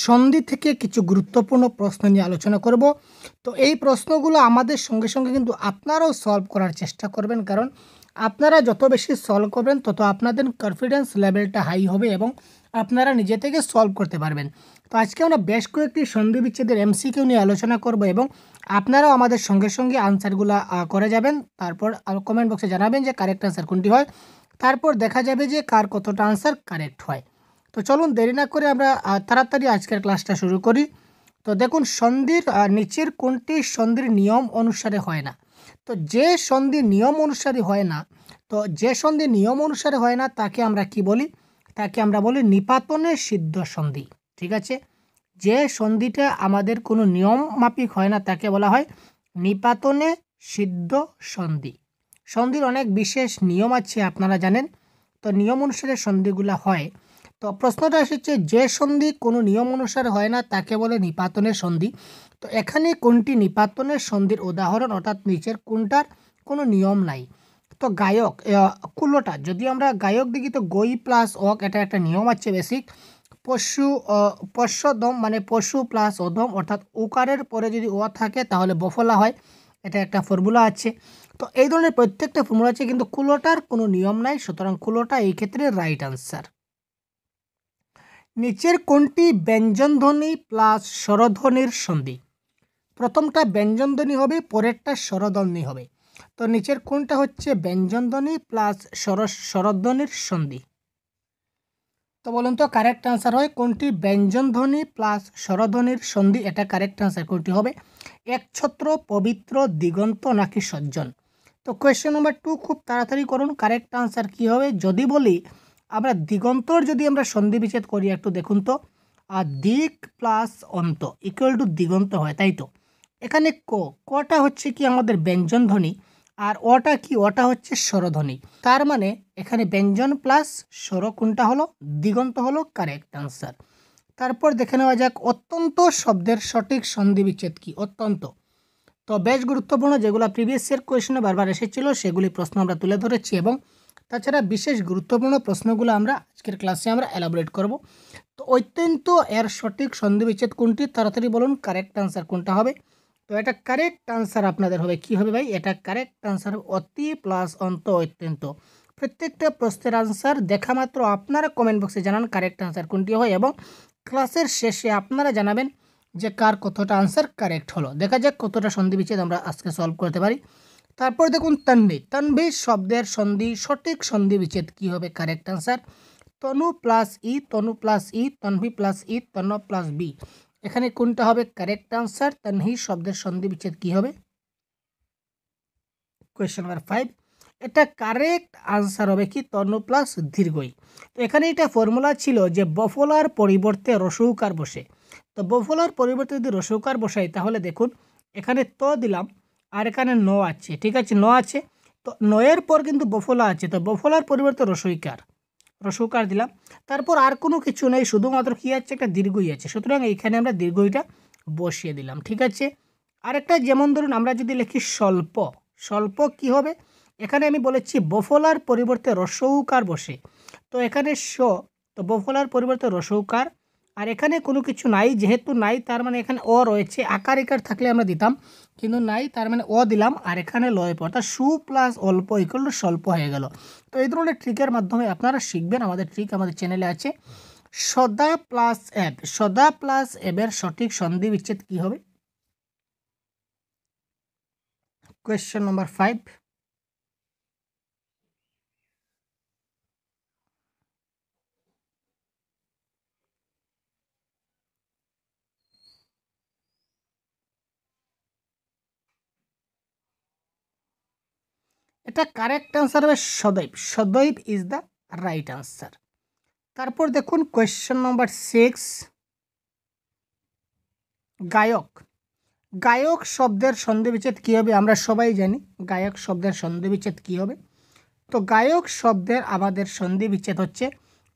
সন্ধি থেকে কিছু গুরুত্বপূর্ণ প্রশ্ন নিয়ে আলোচনা করব। তো এই প্রশ্নগুলো আমাদের সঙ্গে সঙ্গে কিন্তু আপনারাও সলভ করার চেষ্টা করবেন, কারণ আপনারা যত বেশি সলভ করবেন তত আপনাদের কনফিডেন্স লেভেলটা হাই হবে এবং আপনারা নিজে থেকে সলভ করতে পারবেন। তো আজকে আমরা বেশ কয়েকটি সন্ধি বিচ্ছেদের এমসিকিউ নিয়ে আলোচনা করব এবং আপনারাও আমাদের সঙ্গে সঙ্গে আনসারগুলো করে যাবেন। তারপর কমেন্ট বক্সে জানাবেন যে কারেক্ট আনসার কোনটি হয়। তারপর দেখা যাবে যে কার কতটা আনসার কারেক্ট হয়। তো চলুন দেরি না করে আমরা তাড়াতাড়ি আজকের ক্লাসটা শুরু করি। তো দেখুন, সন্ধির নিচের কোনটি সন্ধির নিয়ম অনুসারে হয় না। তো যে সন্ধি নিয়ম অনুসারে হয় না, তাকে আমরা কি বলি? তাকে আমরা বলি নিপাতনে সিদ্ধ সন্ধি। ঠিক আছে, যে সন্ধিটা আমাদের কোনো নিয়ম মাফিক হয় না তাকে বলা হয় নিপাতনে সিদ্ধ সন্ধি। সন্ধির অনেক বিশেষ নিয়ম আছে, আপনারা জানেন। তো নিয়ম অনুসারে সন্ধিগুলো হয়। তো প্রশ্নটা এসেছে, যে সন্ধি কোনো নিয়ম অনুসারে হয় না তাকে বলে নিপাতনের সন্ধি। তো এখানে কোনটি নিপাতনের সন্ধির উদাহরণ, অর্থাৎ নিচের কোনটার কোনো নিয়ম নাই? তো গায়ক কুলোটা, যদি আমরা গায়ক দেখি তো গই প্লাস অক, এটা একটা নিয়ম আছে বেসিক। পশুদম মানে পশু প্লাস অদম, অর্থাৎ উকারের পরে যদি ও থাকে তাহলে বফলা হয়, এটা একটা ফর্মুলা আছে। তো এই ধরনের প্রত্যেকটা ফর্মুলা আছে, কিন্তু কুলোটার কোনো নিয়ম নাই, সুতরাং কুলোটা এই ক্ষেত্রে রাইট আনসার। নিচের কোনটি ব্যঞ্জনধ্বনি প্লাস স্বরধ্বনির সন্ধি? প্রথমটা ব্যঞ্জনধ্বনি হবে, পরেরটা স্বরধ্বনি হবে। তো নিচের কোনটা হচ্ছে ব্যঞ্জনধ্বনি প্লাস স্বরধ্বনির সন্ধি? তো বলুন তো কারেক্ট আনসার হয় কোনটি? ব্যঞ্জনধ্বনি প্লাস স্বরধ্বনির সন্ধি, এটা কারেক্ট আনসার কোনটি হবে? একছত্র, পবিত্র, দিগন্ত নাকি সজ্জন? তো কোয়েশ্চেন নাম্বার 2 খুব তাড়াতাড়ি করুন, কারেক্ট আনসার কি হবে? যদি বলি আমরা দিগন্তর যদি আমরা সন্ধি বিচ্ছেদ করি, একটু দেখুন তো, আর দিক প্লাস অন্ত ইকুয়াল টু দিগন্ত হয়, তাই তো? এখানে কটা হচ্ছে কি আমাদের ব্যঞ্জনধ্বনি, আর ওটা কি? ওটা হচ্ছে স্বরধ্বনি। তার মানে এখানে ব্যঞ্জন প্লাস স্বর কোনটা হলো? দিগন্ত হলো কারেক্ট আনসার। তারপর দেখে নেওয়া যাক অত্যন্ত শব্দের সঠিক সন্ধি বিচ্ছেদ কি? অত্যন্ত তো বেশ গুরুত্বপূর্ণ, যেগুলো প্রিভিয়াস ইয়ার কোয়েশনে বারবার এসেছিল সেগুলি প্রশ্ন আমরা তুলে ধরেছি, এবং তাছাড়া বিশেষ গুরুত্বপূর্ণ প্রশ্নগুলো আমরা আজকের ক্লাসে আমরা এলাবোরেট করব। তো অত্যন্ত এর সঠিক সন্ধি বিচ্ছেদ কোনটি? তাড়াতাড়ি বলুন কারেক্ট আনসার কোনটা হবে? তো এটা কারেক্ট আনসার আপনাদের হবে কি হবে ভাই? এটা কারেক্ট আনসার অতি প্লাস অন্ত অত্যন্ত। প্রত্যেকটা প্রশ্নের আনসার দেখা মাত্র আপনারা কমেন্ট বক্সে জানান কারেক্ট আনসার কোনটি হয়, এবং ক্লাসের শেষে আপনারা জানাবেন যে কার কতটা আনসার কারেক্ট হলো। দেখা যাক কতটা সন্ধি বিচ্ছেদ আমরা আজকে সলভ করতে পারি। তারপর দেখুন তন্বী শব্দের সঠিক সন্ধি বিচ্ছেদ কি হবে? কারেক্ট আনসার তনু প্লাস ই, তনু প্লাস ই, তন্বী প্লাস ই, তন্ন প্লাস বি। এখানে কোনটা হবে কারেক্ট আনসার? তন্বী শব্দের সন্ধি বিচ্ছেদ কি হবে? কোয়েশ্চেন নাম্বার 5, এটা কারেক্ট আনসার হবে কি? তনু প্লাস দীর্ঘই। তো এখানে এটা ফর্মুলা ছিল যে বফলার পরিবর্তে রসৌকার বসে। তো বফলার পরিবর্তে যদি রসৌকার বসাই তাহলে দেখুন এখানে তো দিলাম আর এখানে ন আছে, ঠিক আছে, ন আছে। তো নয়ের পর কিন্তু বফলা আছে, তো বফলার পরিবর্তে রসৌকার দিলাম। তারপর আর কোনো কিছু নেই, শুধুমাত্র কি আছে? একটা দীর্ঘই আছে, সুতরাং এইখানে আমরা দীর্ঘইটা বসিয়ে দিলাম, ঠিক আছে। আরেকটা যেমন ধরুন আমরা যদি লিখি স্বল্প কি হবে? এখানে আমি বলেছি বফলার পরিবর্তে রসৌকার বসে, তো এখানে তো বফলার পরিবর্তে রসৌকার, আর এখানে কোনো কিছু নাই, যেহেতু নাই তার মানে এখানে অ রয়েছে। আকার ইকার থাকলে আমরা দিতাম, কিন্তু নাই, তার মানে অ দিলাম, আর এখানে লয় পর, অর্থাৎ সু প্লাস অল্প ইকুয়াল টু স্বল্প হয়ে গেল। তো এই ধরনের ট্রিকের মাধ্যমে আপনারা শিখবেন, আমাদের ট্রিক আমাদের চ্যানেলে আছে। সদা প্লাস এর সঠিক সন্ধি বিচ্ছেদ কি হবে? কোয়েশ্চেন নাম্বার 5, এটা কারেক্ট আনসার হবে সদৈব ইজ দ্য রাইট আনসার। তারপর দেখুন কোয়েশ্চেন নাম্বার 6, গায়ক শব্দের সন্ধি বিচ্ছেদ কী হবে? আমরা সবাই জানি গায়ক শব্দের সন্ধি বিচ্ছেদ কী হবে। তো গায়ক শব্দের আমাদের সন্ধি বিচ্ছেদ হচ্ছে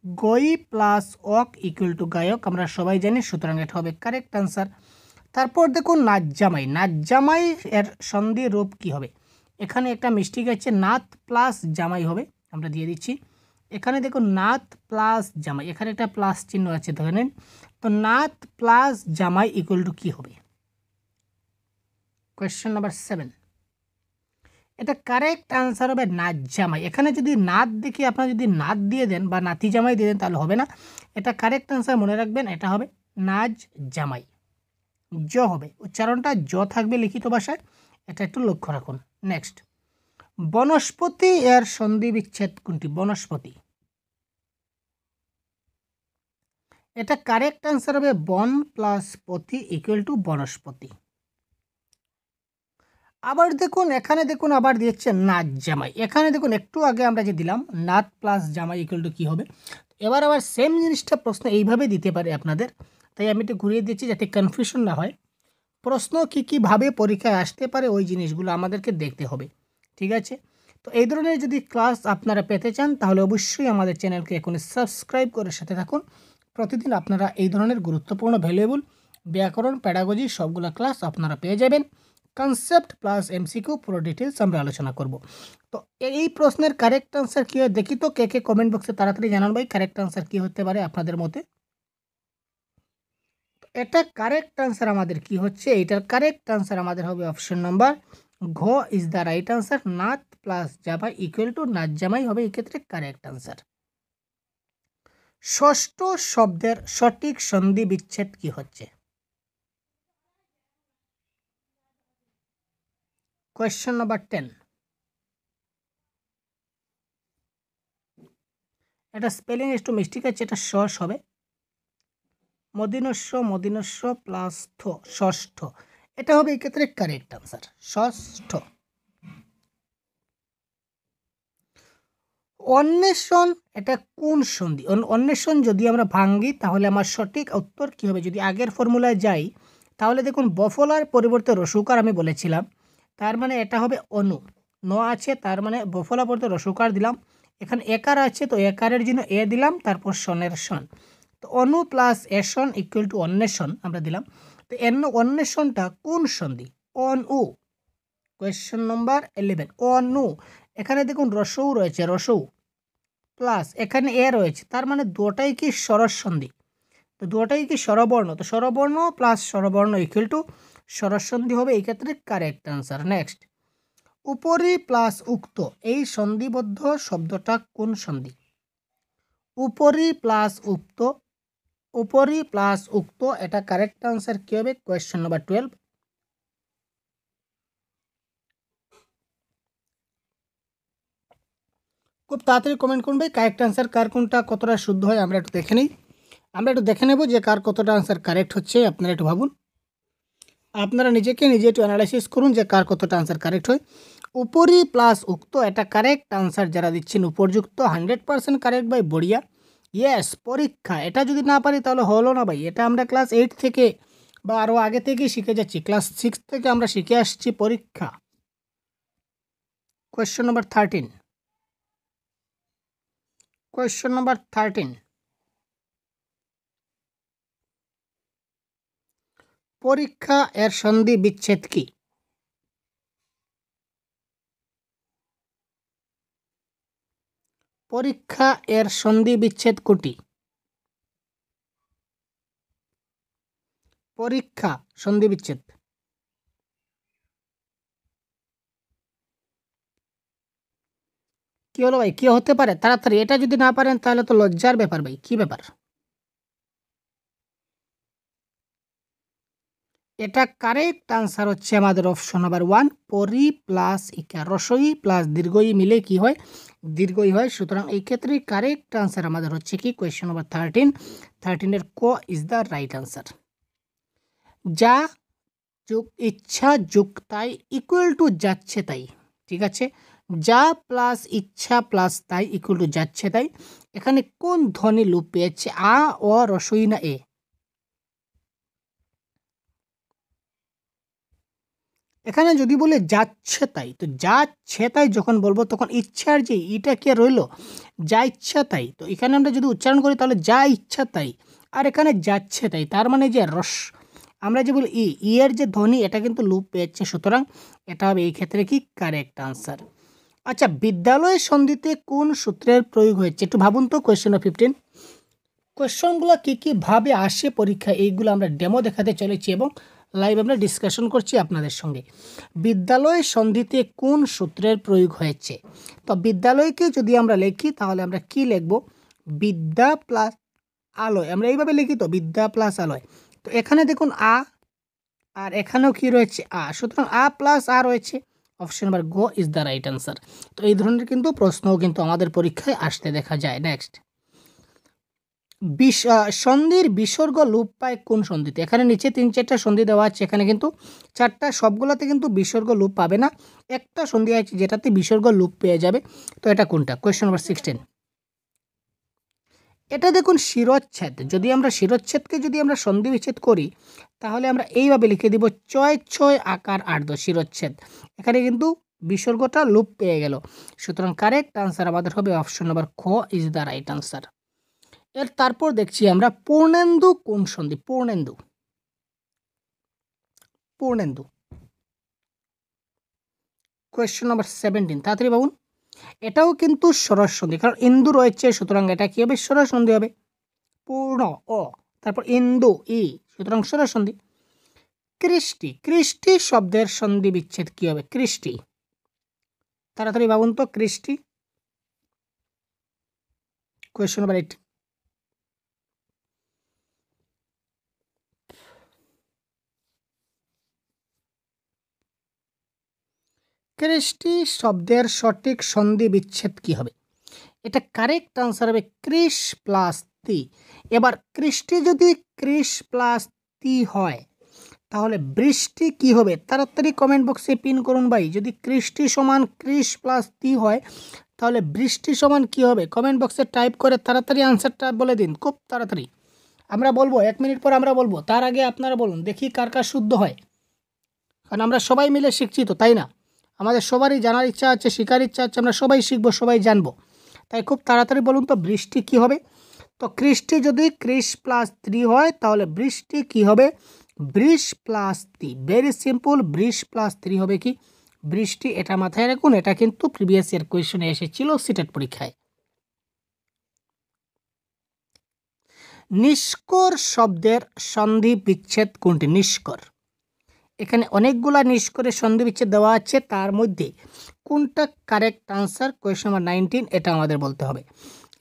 গই প্লাস অক ইকুয়াল টু গায়ক, আমরা সবাই জানি, সুতরাং এটা হবে কারেক্ট আনসার। তারপর দেখুন নাচ জামাই এর সন্ধি রূপ কী হবে? এখানে একটা মিস্টেক আছে, নাত প্লাস জামাই হবে, আমরা দিয়ে দিচ্ছি। এখানে দেখুন নাত প্লাস জামাই, এখানে একটা প্লাস চিহ্ন আছে, ধরে নিন। তো নাত প্লাস জামাই ইকুয়াল টু কী হবে? কোয়েশ্চেন নাম্বার 7, এটা কারেক্ট আনসার হবে নাত জামাই। এখানে যদি নাত দেখি আপনারা যদি নাত দিয়ে দেন বা নাতি জামাই দিয়ে দেন তাহলে হবে না। এটা কারেক্ট আনসার মনে রাখবেন, এটা হবে নাজ জামাই। জ হবে, উচ্চারণটা জ থাকবে লিখিত ভাষায়, এটা একটু লক্ষ্য রাখুন। নেক্সট, বনস্পতি এর সন্ধি বিচ্ছেদ কোনটি? বনস্পতি, এটা কারেক্ট আনসার হবে বন প্লাস পতি ইকুয়াল টু বনস্পতি। আবার দেখুন এখানে দেখুন আবার দিয়েছে নাচ জামাই। এখানে দেখুন একটু আগে আমরা যে দিলাম নাত প্লাস জামাই ইকুয়াল টু কী হবে, এবার আবার সেম জিনিসটা প্রশ্ন এইভাবে দিতে পারে আপনাদের, তাই আমি একটু ঘুরিয়ে দিচ্ছি যাতে কনফিউশন না হয়। প্রশ্ন কী কীভাবে পরীক্ষায় আসতে পারে ওই জিনিসগুলো আমাদেরকে দেখতে হবে, ঠিক আছে? তো এই ধরনের যদি ক্লাস আপনারা পেতে চান তাহলে অবশ্যই আমাদের চ্যানেলকে এখন সাবস্ক্রাইব করে সাথে থাকুন। প্রতিদিন আপনারা এই ধরনের গুরুত্বপূর্ণ ভ্যালুয়েবল ব্যাকরণ প্যাডাগজি সবগুলো ক্লাস আপনারা পেয়ে যাবেন। কনসেপ্ট প্লাস এমসিকিউ পুরো ডিটেলস আমরা আলোচনা করব। তো এই প্রশ্নের কারেক্ট আনসার কী হয় দেখি তো, কে কে কমেন্ট বক্সে তাড়াতাড়ি জানান ভাই কারেক্ট আনসার কী হতে পারে আপনাদের মতে। এটা কারেক্ট আনসার আমাদের কি হচ্ছে, এটার কারেক্ট আনসার আমাদের হবে অপশন নাম্বার ঘ ইজ দ্য রাইট আনসার। নাত প্লাস জামাই ইকুয়াল টু নাচ জামাই হবে এক্ষেত্রে কারেক্ট আনসার। ষষ্ঠ শব্দের সঠিক সন্ধি বিচ্ছেদ কি হচ্ছে? কোয়েশ্চেন নাম্বার 10, এটা স্পেলিং একটু মিস্টেক আছে, এটা ষষ্ঠ হবে, মদিনস্য প্লাস থ, ষষ্ঠ, এটা হবে এক্ষেত্রে কারেক্ট আনসার ষষ্ঠ। অন্বেষণ এটা কোন সন্ধি? অন্বেষণ যদি আমরা ভাঙ্গি তাহলে আমার সঠিক উত্তর কী হবে? যদি আগের ফর্মুলায় যাই তাহলে দেখুন বফলার পরিবর্তে রসুকার আমি বলেছিলাম, তার মানে এটা হবে অনু, ন আছে তার মানে বফলা পরিবর্তে রসুকার দিলাম, এখানে একার আছে তো একারের জন্য এ দিলাম, তারপর সনের সন, তো অনু প্লাস এসন ইকুয়াল টু অন্বেষণ আমরা দিলাম। তো অন্বেষণটা কোন সন্ধি? অনু। কোয়েশ্চেন নম্বর 11, অনু, এখানে দেখুন রসৌ রয়েছে, রসৌ প্লাস এখানে এ রয়েছে, তার মানে দুটাই কি স্বরস সন্ধি, তো দুটাই কি স্বরবর্ণ, তো স্বরবর্ণ প্লাস স্বরবর্ণ ইকুয়াল টু স্বরস সন্ধি হবে এই ক্ষেত্রে কারেক্ট আনসার। নেক্সট, উপরি প্লাস উক্ত এই সন্ধিবদ্ধ শব্দটা কোন সন্ধি? উপরি প্লাস উক্ত, উপরি প্লাস উক্ত, এটা কারেক্ট আনসার কী হবে? Question number 12। খুব তাড়াতাড়ি কমেন্ট করুন ভাই কারেক্ট আনসার কার কোনটা কতটা শুদ্ধ হয়, আমরা একটু দেখে নিই, আমরা একটু দেখে নেব যে কার কতটা আনসার কারেক্ট হচ্ছে। আপনারা একটু ভাবুন, আপনারা নিজেকে নিজে একটু অ্যানালাইসিস করুন যে কার কতটা আনসার কারেক্ট হয়। উপরি প্লাস উক্ত এটা কারেক্ট আনসার যারা দিচ্ছেন উপযুক্ত 100% কারেক্ট ভাই, বড়িয়া। ইয়েস, পরীক্ষা এটা যদি না পারি তাহলে হলো না ভাই, এটা আমরা ক্লাস 8 থেকে বা আরও আগে থেকেই শিখে যাচ্ছি, ক্লাস 6 থেকে আমরা শিখে আসছি পরীক্ষা। কোয়েশ্চেন নাম্বার 13, কোয়েশ্চেন নাম্বার 13, পরীক্ষা এর সন্ধি বিচ্ছেদ কি? পরীক্ষা এর সন্ধি বিচ্ছেদ কোটি? পরীক্ষা সন্ধি বিচ্ছেদ কি হলো ভাই, কি হতে পারে তাড়াতাড়ি, এটা যদি না পারেন তাহলে তো লজ্জার ব্যাপার ভাই, কি ব্যাপার? এটা কারেক্ট আনসার হচ্ছে আমাদের অপশন নাম্বার 1, পরি প্লাস ইকা, রসই প্লাস দীর্ঘই মিলে কি হয়? দীর্ঘই হয়। সুতরাং এই ক্ষেত্রে কারেক্ট আনসার আমাদের হচ্ছে কি? কোয়েশ্চেন নাম্বার 13, 13 ক ইজ দ্য রাইট আনসার। যা যোগ ইচ্ছা যোগ তাই ইকুয়াল টু যাচ্ছে তাই, ঠিক আছে? যা প্লাস ইচ্ছা প্লাস তাই ইকুয়াল টু যাচ্ছে তাই, এখানে কোন ধ্বনি লুপ পেয়েছে? আ, অ, রসই না এ? এখানে যদি বলে যাচ্ছে তাই, তো যাচ্ছে তাই যখন বলবো তখন ইচ্ছার যে ইটা কে রইল, যা ইচ্ছা তাই, তো এখানে আমরা যদি উচ্চারণ করি তাহলে যা ইচ্ছা তাই, আর এখানে যাচ্ছে তাই, তার মানে যে রস আমরা যে বলি ই এর যে ধ্বনি এটা কিন্তু লুপ পেয়েছে, সুতরাং এটা হবে এই ক্ষেত্রে কি কারেক্ট আনসার। আচ্ছা, বিদ্যালয় সন্ধিতে কোন সূত্রের প্রয়োগ হয়েছে একটু ভাবুন তো। কোয়েশ্চেন 15, কোয়েশ্চনগুলো কীভাবে আসে পরীক্ষায় এইগুলো আমরা ডেমো দেখাতে চলেছি এবং লাইভ আমরা ডিসকাশন করছি আপনাদের সঙ্গে। বিদ্যালয় সন্ধিতে কোন সূত্রের প্রয়োগ হয়েছে? তো বিদ্যালয়কে যদি আমরা লিখি তাহলে আমরা কি লিখব? বিদ্যা প্লাস আলয়, আমরা এইভাবে লিখি তো, বিদ্যা প্লাস আলয়। তো এখানে দেখুন আ, আর এখানেও কি রয়েছে আ, সুতরাং আ প্লাস আ রয়েছে। Option number go is the right answer. তো এই ধরনের কিন্তু প্রশ্নও কিন্তু আমাদের পরীক্ষায় আসতে দেখা যায়। নেক্সট, সন্ধির বিসর্গ লোপ পায় কোন সন্ধিতে? এখানে নিচে 3-4টা সন্ধি দেওয়া আছে, এখানে কিন্তু 4টা, সবগুলোতে কিন্তু বিসর্গ লোপ পাবে না। একটা সন্ধি আছে যেটাতে বিসর্গ লোপ পেয়ে যাবে। তো এটা কোনটা? Question number 16। এটা দেখুন শিরচ্ছেদ। যদি আমরা শিরচ্ছেদকে যদি আমরা সন্ধি বিচ্ছেদ করি তাহলে আমরা এইভাবে লিখে দিব 6 আকার 8 শিরচ্ছেদ। এখানে কিন্তু বিসর্গটা লোপ পেয়ে গেল। সুতরাং কারেক্ট আনসার আমাদের হবে অপশন নাম্বার খ ইজ দ্য রাইট আনসার। এর তারপর দেখছি আমরা পূর্ণেন্দু কোন সন্ধি? Purnendu, Purnendu question number 17। তাড়াতাড়ি ভাবুন। এটাও কিন্তু সরস সন্ধি, কারণ ইন্দু রয়েছে, সুতরাং এটা কি হবে? সরস সন্ধি হবে। পূর্ণ অ, তারপর ইন্দু ই, সুতরাং সরস সন্ধি। কৃষ্টি, কৃষ্টি শব্দের সন্ধি বিচ্ছেদ কি হবে? কৃষ্টি, তাড়াতাড়ি ভাবুন তো। কৃষ্টি, কোয়েশ্চন নাম্বার 8। কৃষ্টি শব্দের সঠিক সন্ধি বিচ্ছেদ কি হবে? এটা কারেক্ট আনসার হবে কৃষ প্লাস তি। এবার কৃষ্টি যদি কৃষ প্লাস তি হয় তাহলে বৃষ্টি কি হবে? তাড়াতাড়ি কমেন্ট বক্সে পিন করুন ভাই। যদি কৃষ্টি সমান কৃষ প্লাস তি হয় তাহলে বৃষ্টি সমান কি হবে? কমেন্ট বক্সে টাইপ করে তাড়াতাড়ি আনসারটা বলে দিন, খুব তাড়াতাড়ি। আমরা বলবো 1 মিনিট পর, আমরা বলবো, তার আগে আপনারা বলুন, দেখি কার কার শুদ্ধ হয়। কারণ আমরা সবাই মিলে শিখছি তো, তাই না? আমাদের সবারই জানার ইচ্ছা আছে, শেখার ইচ্ছা আছে, আমরা সবাই শিখবো, সবাই জানবো। তাই খুব তাড়াতাড়ি বলুন তো বৃষ্টি কি হবে? তো কৃষ্টি যদি কৃষ প্লাস 3 হয় তাহলে বৃষ্টি কি হবে? বৃষ প্লাস 3। ভেরি সিম্পল, বৃষ প্লাস 3 হবে কি? বৃষ্টি। এটা মাথায় রাখুন, এটা কিন্তু প্রিভিয়াস ইয়ার কোয়েশনে এসেছিল সিটেট পরীক্ষায়। নিষ্কর শব্দের সন্ধি বিচ্ছেদ কোনটি? নিষ্কর, এখানে অনেকগুলা নিষ্করের সন্ধি বিচ্ছেদ দেওয়া আছে, তার মধ্যে কোনটা কারেক্ট আনসার? কোয়েশ্চন নাম্বার 19, এটা আমাদের বলতে হবে।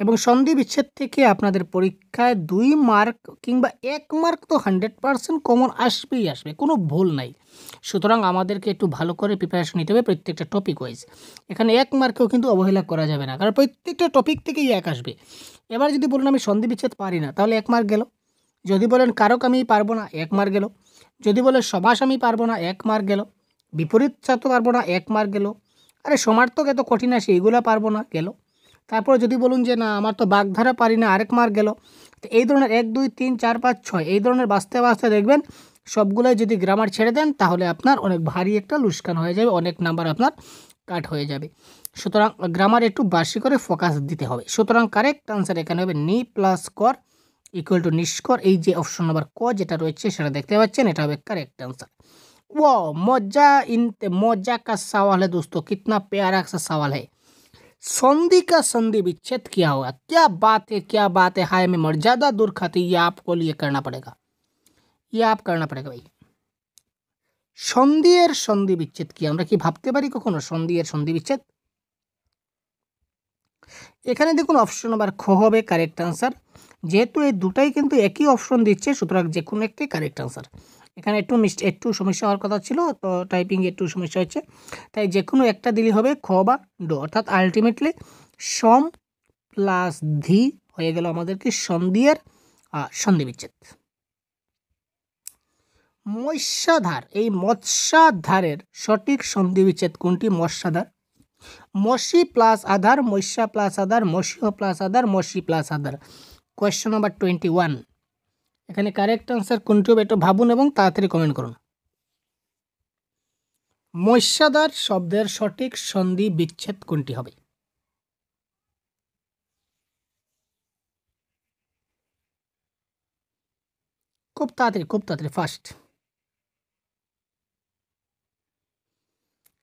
এবং সন্ধি বিচ্ছেদ থেকে আপনাদের পরীক্ষায় 2 মার্ক কিংবা 1 মার্ক তো 100% কমন আসবেই আসবে, কোনো ভুল নাই। সুতরাং আমাদেরকে একটু ভালো করে প্রিপারেশন নিতে হবে প্রত্যেকটা টপিক ওয়াইজ। এখানে 1 মার্কেও কিন্তু অবহেলা করা যাবে না, কারণ প্রত্যেকটা টপিক থেকেই 1 আসবে। এবার যদি বলুন আমি সন্ধি বিচ্ছেদ পারি না তাহলে 1 মার্ক গেল। যদি বলেন কারক আমি পারবো না, 1 মার্ক গেল। যদি বলে সমাস আমি পারবো না, 1 মার্ক গেল। বিপরীত ছাত্র পারবো না, 1 মার্ক গেল। আরে সমার্থক এত কঠিন আসে, এইগুলো পারবো না, গেল। তারপর যদি বলুন যে না আমার তো বাগধারা পারি না, আরেক মার্ক গেল। তো এই ধরনের 1 2 3 4 5 6 এই ধরনের বাঁচতে বাঁচতে দেখবেন সবগুলোই যদি গ্রামার ছেড়ে দেন তাহলে আপনার অনেক ভারী একটা লুস্কান হয়ে যাবে, অনেক নাম্বার আপনার কাট হয়ে যাবে। সুতরাং গ্রামার একটু বাসি করে ফোকাস দিতে হবে। সুতরাং কারেক্ট আনসার এখানে হবে নি প্লাস কর ইকুয়াল টু নিষ্কর। এই যে অপশন নাম্বার ক যেটা রয়েছে সেটা দেখতে পাচ্ছেন, এটা হবে কারেক্ট आंसर। वो मजा का सवाल है दोस्तों, कितना प्यारा सा सवाल है। संधि का संधि विच्छेद क्या होगा? क्या बात है, हाय मैं मर्यादा दूर खाती, ये आपको लिए करना पड़ेगा, ये आप करना पड़ेगा भाई। সন্ধি এর সন্ধি বিচ্ছেদ কি? আমরা কি ভাবতে পারি কখনো সন্ধি এর সন্ধি বিচ্ছেদ? এখানে দেখুন অপশন নাম্বার খ হবে কারেক্ট আনসার। যেহেতু এই দুটাই কিন্তু একই অপশন দিচ্ছে সুতরাং যে কোনো একটাই কারেক্ট আনসার। এখানে একটু সমস্যা হওয়ার কথা ছিল, তো টাইপিং একটু সমস্যা হচ্ছে, তাই যে কোনো একটা দিলে হবে খ বা ড, অর্থাৎ আলটিমেটলি সম প্লাস ধি হয়ে গেল আমাদের কি সন্ধি এর সন্ধি বিচ্ছেদ। মৎস্যাধার, এই মৎস্যাধারের সঠিক সন্ধি বিচ্ছেদ কোনটি? মৎস্যাধার, মসি প্লাস আধার, মৎস্যা প্লাস আধার, মৎস্য প্লাস আধার, মসি প্লাস আধার। কোয়েশ্চন নাম্বার 21, এখানে কারেক্ট আনসার কোনটি হবে একটু ভাবুন এবং তাড়াতাড়ি কমেন্ট করুন। মৎস্যাধার শব্দের সঠিক সন্ধি বিচ্ছেদ কোনটি হবে? খুব তাড়াতাড়ি ফাস্ট।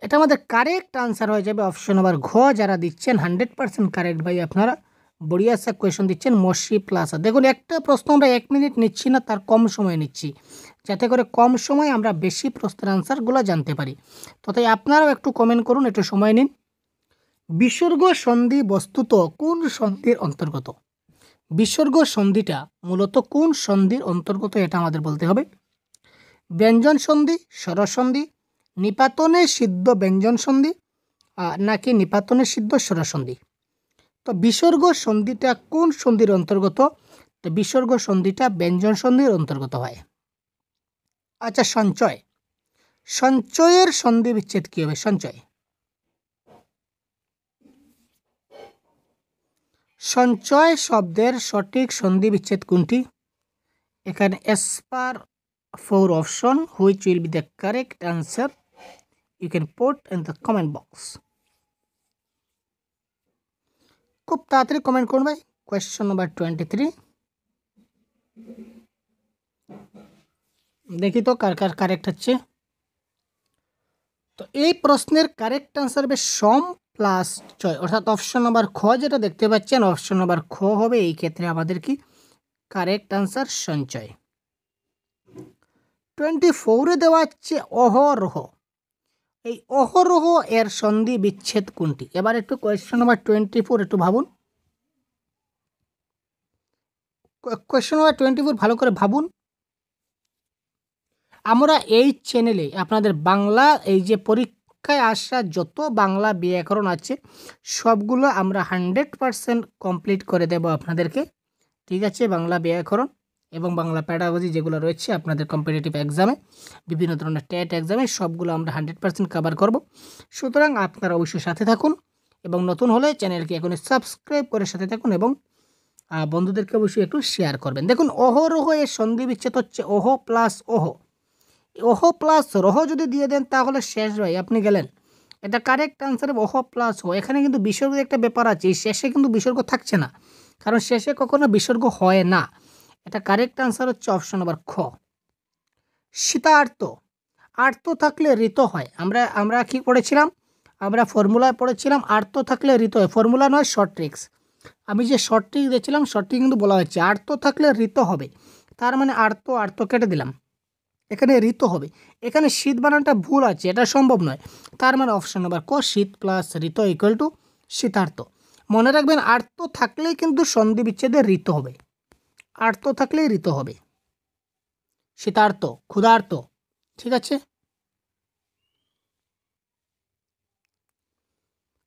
এটা আমাদের কারেক্ট আনসার হয়ে যাবে অপশন নাম্বার ঘ। যারা দিচ্ছেন 100% কারেক্ট ভাই, আপনারা বড়িয়া সা কোয়েশন দিচ্ছেন মসি প্লাসা। দেখুন একটা প্রশ্ন আমরা 1 মিনিট নিচ্ছি না, তার কম সময় নিচ্ছি, যাতে করে কম সময় আমরা বেশি প্রশ্নের আনসারগুলো জানতে পারি। তো তাই আপনারাও একটু কমেন্ট করুন, একটু সময় নিন। বিসর্গ সন্ধি বস্তুত কোন সন্ধির অন্তর্গত? বিসর্গ সন্ধিটা মূলত কোন সন্ধির অন্তর্গত এটা আমাদের বলতে হবে। ব্যঞ্জন সন্ধি, স্বরসন্ধি, নিপাতনে সিদ্ধ ব্যঞ্জন সন্ধি নাকি নিপাতনে সিদ্ধ স্বরসন্ধি? তো বিসর্গ সন্ধিটা কোন সন্ধির অন্তর্গত? তো বিসর্গ সন্ধিটা ব্যঞ্জন সন্ধির অন্তর্গত হয়। আচ্ছা, সঞ্চয়, সঞ্চয়ের সন্ধি বিচ্ছেদ কি হবে? সঞ্চয়, সঞ্চয় শব্দের সঠিক সন্ধি বিচ্ছেদ কোনটি? এখানে as per 4 option which will be the correct answer you can put in the comment box. খুব তাড়াতাড়ি কমেন্ট করুন ভাই। কোয়েশ্চন নাম্বার 23 দেখি তো কার কার কারেক্ট হচ্ছে। তো এই প্রশ্নের কারেক্ট আনসার হবে সম প্লাস চয়, অর্থাৎ অপশন নাম্বার খ যেটা দেখতে পাচ্ছেন অপশন নাম্বার খ হবে এই ক্ষেত্রে আমাদের কি কারেক্ট আনসার সঞ্চয়। 24-এ দেওয়া হচ্ছে অহরহ। এই অহরহ এর সন্ধি বিচ্ছেদ কোনটি? এবার একটু কোয়েশ্চন নাম্বার 24 একটু ভাবুন। কোয়েশ্চন নাম্বার 24 ভালো করে ভাবুন। আমরা এই চ্যানেলে আপনাদের বাংলা এই যে পরীক্ষায় আসা যত বাংলা ব্যাকরণ আছে সবগুলো আমরা 100% কমপ্লিট করে দেব আপনাদেরকে, ঠিক আছে? বাংলা ব্যাকরণ এবং বাংলা প্যাডাগজি যেগুলো রয়েছে আপনাদের কম্পিটিটিভ এক্সামে, বিভিন্ন ধরনের টেট এক্সামে সবগুলো আমরা 100% কভার করব। সুতরাং আপনারা অবশ্যই সাথে থাকুন এবং নতুন হলে চ্যানেলকে এখনই সাবস্ক্রাইব করে সাথে থাকুন এবং বন্ধুদেরকে অবশ্যই একটু শেয়ার করবেন। দেখুন অহরহ এর সন্ধি বিচ্ছেদ হচ্ছে ওহ প্লাস ওহ। ওহ প্লাস রহ যদি দিয়ে দেন তাহলে শেষ ভাই, আপনি গেলেন। এটা কারেক্ট আনসার ওহ প্লাস ও। এখানে কিন্তু বিসর্গের একটা ব্যাপার আছে, এই শেষে কিন্তু বিসর্গ থাকছে না, কারণ শেষে কখনো বিসর্গ হয় না। এটা কারেক্ট আনসার হচ্ছে অপশন নাম্বার খ। শীতার্ত, আর্ত থাকলে ঋত হয়। আমরা কি পড়েছিলাম? আমরা ফর্মুলায় পড়েছিলাম আর্ত থাকলে ঋত হয়। ফর্মুলা নয়, শর্ট ট্রিক্স। আমি যে শর্ট ট্রিক দিয়েছিলাম শর্ট ট্রিক কিন্তু বলা হয়েছে আর্ত থাকলে ঋত হবে, তার মানে আর্ত আর্ত কেটে দিলাম, এখানে ঋত হবে। এখানে শীত বানানটা ভুল আছে, এটা সম্ভব নয়, তার মানে অপশন নাম্বার ক শীত প্লাস ঋত ইকুয়াল টু শীতার্ত। মনে রাখবেন আর্ত থাকলেই কিন্তু সন্ধি বিচ্ছেদে ঋত হবে, আর্ত থাকলেই ঋত হবে। শীতার্ত, ক্ষুধার্ত, ঠিক আছে?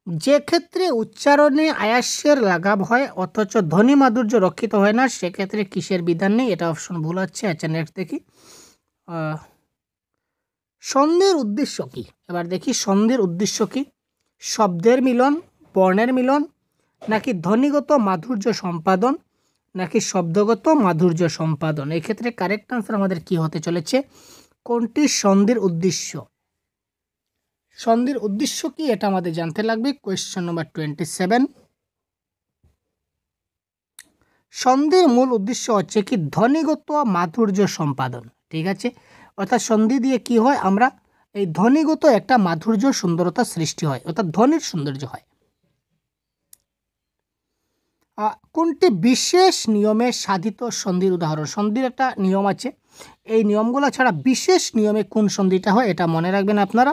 যে ক্ষেত্রে উচ্চারণে আয়াসের লাঘব হয় অথচ ধ্বনি মাধুর্য রক্ষিত হয় না সেক্ষেত্রে কিসের বিধান নেই? এটা অপশন ভুল আছে। আচ্ছা নেক্সট দেখি, সন্ধির উদ্দেশ্য কি? এবার দেখি সন্ধির উদ্দেশ্য কি। শব্দের মিলন, বর্ণের মিলন, নাকি ধ্বনিগত মাধুর্য সম্পাদন, নাকি শব্দগত মাধুর্য সম্পাদন? এই ক্ষেত্রে কারেক্ট আনসার আমাদের কি হতে চলেছে? কোনটি সন্ধির উদ্দেশ্য? সন্ধির উদ্দেশ্য কি এটা আমাদের জানতে লাগবে। কোয়েশ্চন নাম্বার 27, সন্ধির মূল উদ্দেশ্য হচ্ছে কি ধ্বনিগত মাধুর্য সম্পাদন, ঠিক আছে? অর্থাৎ সন্ধি দিয়ে কি হয়, আমরা এই ধ্বনিগত একটা মাধুর্য সুন্দরতা সৃষ্টি হয়, অর্থাৎ ধ্বনির সৌন্দর্য হয়। কোনটি বিশেষ নিয়মে সাধিত সন্ধির উদাহরণ? সন্ধির একটা নিয়ম আছে, এই নিয়মগুলো ছাড়া বিশেষ নিয়মে কোন সন্ধিটা হয় এটা মনে রাখবেন আপনারা।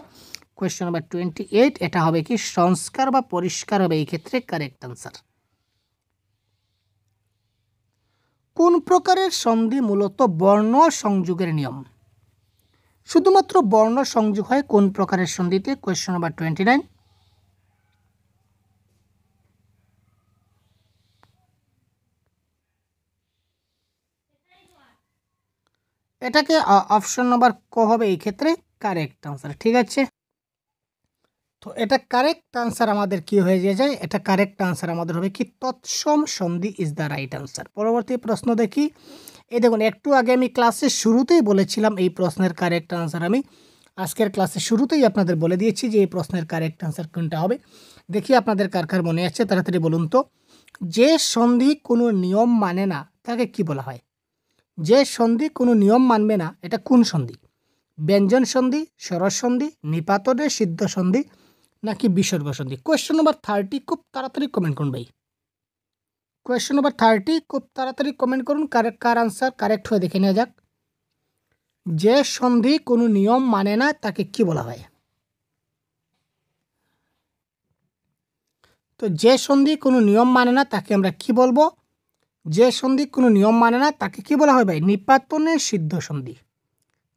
কোয়েশ্চন নাম্বার 28, এটা হবে কি সংস্কার বা পরিষ্কার হবে এই ক্ষেত্রে কারেক্ট আনসার। কোন প্রকারের সন্ধি মূলত বর্ণ সংযোগের নিয়ম? শুধুমাত্র বর্ণ সংযোগ হয় কোন প্রকারের সন্ধিতে? কোয়েশ্চন নাম্বার 29, এটাকে অপশন নাম্বার ক হবে এই ক্ষেত্রে কারেক্ট আনসার, ঠিক আছে? তো এটা কারেক্ট আনসার আমাদের কি হয়ে যায়? এটা কারেক্ট আনসার আমাদের হবে কি তৎসম সন্ধি ইজ দ্য রাইট আনসার। পরবর্তী প্রশ্ন দেখি। এই দেখুন একটু আগে আমি ক্লাসের শুরুতেই বলেছিলাম এই প্রশ্নের কারেক্ট আনসার আমি আজকের ক্লাসের শুরুতেই আপনাদের বলে দিয়েছি যে এই প্রশ্নের কারেক্ট আনসার কোনটা হবে। দেখি আপনাদের কার কার মনে আছে, তাড়াতাড়ি বলুন তো। যে সন্ধি কোনো নিয়ম মানে না তাকে কি বলা হয়? যে সন্ধি কোনো নিয়ম মানবে না এটা কোন সন্ধি? ব্যঞ্জন সন্ধি, স্বরস সন্ধি, নিপাতনে সিদ্ধ সন্ধি, নাকি বিসর্গ সন্ধি? কোয়েশ্চন নাম্বার 30 খুব তাড়াতাড়ি কমেন্ট করুন ভাই। কোয়েশ্চেন নাম্বার 30, খুব তাড়াতাড়ি কমেন্ট করুন কার আনসার কারেক্ট হয়ে দেখে নেওয়া যাক। যে সন্ধি কোনো নিয়ম মানে না তাকে কি বলা হয়? তো যে সন্ধি কোনো নিয়ম মানে না তাকে আমরা কি বলবো? যে সন্ধি কোনো নিয়ম মানে না তাকে কি বলা হয় ভাই? নিপাতনে সিদ্ধ সন্ধি।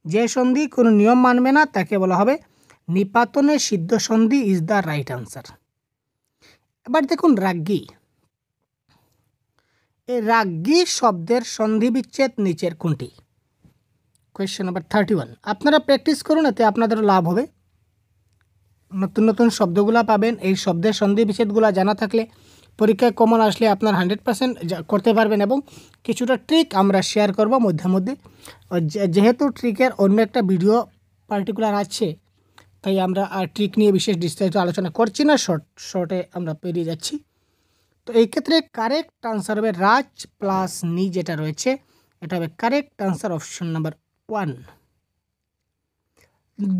যে সন্ধি কোনো নিয়ম মানবে না তাকে বলা হবে নিপাতনে সিদ্ধ সন্ধি ইজ দ্য রাইট আনসার। এবার দেখুন রাজ্ঞী। এই রাজ্ঞী শব্দের সন্ধি বিচ্ছেদ নিচের কোনটি? Question number 31। আপনারা প্র্যাকটিস করুন, এতে আপনাদেরও লাভ হবে, নতুন নতুন শব্দগুলো পাবেন। এই শব্দের সন্ধি বিচ্ছেদগুলো জানা থাকলে পরীক্ষায় কমন আসলে আপনার 100% করতে পারবেন। এবং কিছুটা ট্রিক আমরা শেয়ার করব মধ্যে মধ্যে। যেহেতু ট্রিকের অন্য একটা ভিডিও পার্টিকুলার আছে, তাই আমরা আর ট্রিক নিয়ে বিশেষ বিস্তারিত আলোচনা করছি না, শর্টে আমরা পেরিয়ে যাচ্ছি। তো এই ক্ষেত্রে কারেক্ট আনসার হবে রাজ প্লাস নি, যেটা রয়েছে এটা হবে কারেক্ট আনসার, অপশন নাম্বার 1।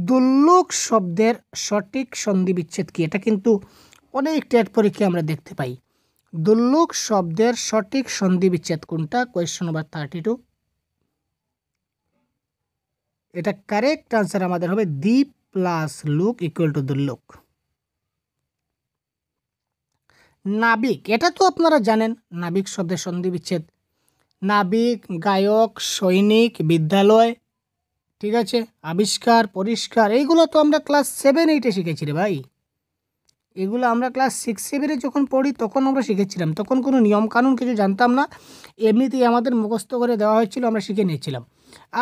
দুল্লুক শব্দের সঠিক সন্ধি বিচ্ছেদ কি? এটা কিন্তু অনেক টেট পরীক্ষায় আমরা দেখতে পাই। দুল্লুক শব্দের সঠিক সন্ধি বিচ্ছেদ কোনটা? Question number 32। এটা কারেক্ট আনসার আমাদের হবে দ্বীপ প্লাস লুক ইকুয়াল টু দুল্লুক। নাবিক, এটা তো আপনারা জানেন, নাবিক শব্দের সন্ধি বিচ্ছেদ নাবিক, গায়ক, সৈনিক, বিদ্যালয়, ঠিক আছে, আবিষ্কার, পরিষ্কার, এইগুলো তো আমরা ক্লাস 7-8-এ শিখেছি রে ভাই। এগুলো আমরা ক্লাস 6-7-এ যখন পড়ি তখন আমরা শিখেছিলাম, তখন কোনো নিয়মকানুন কিছু জানতাম না, এমনিতেই আমাদের মুখস্থ করে দেওয়া হয়েছিল, আমরা শিখে নিয়েছিলাম।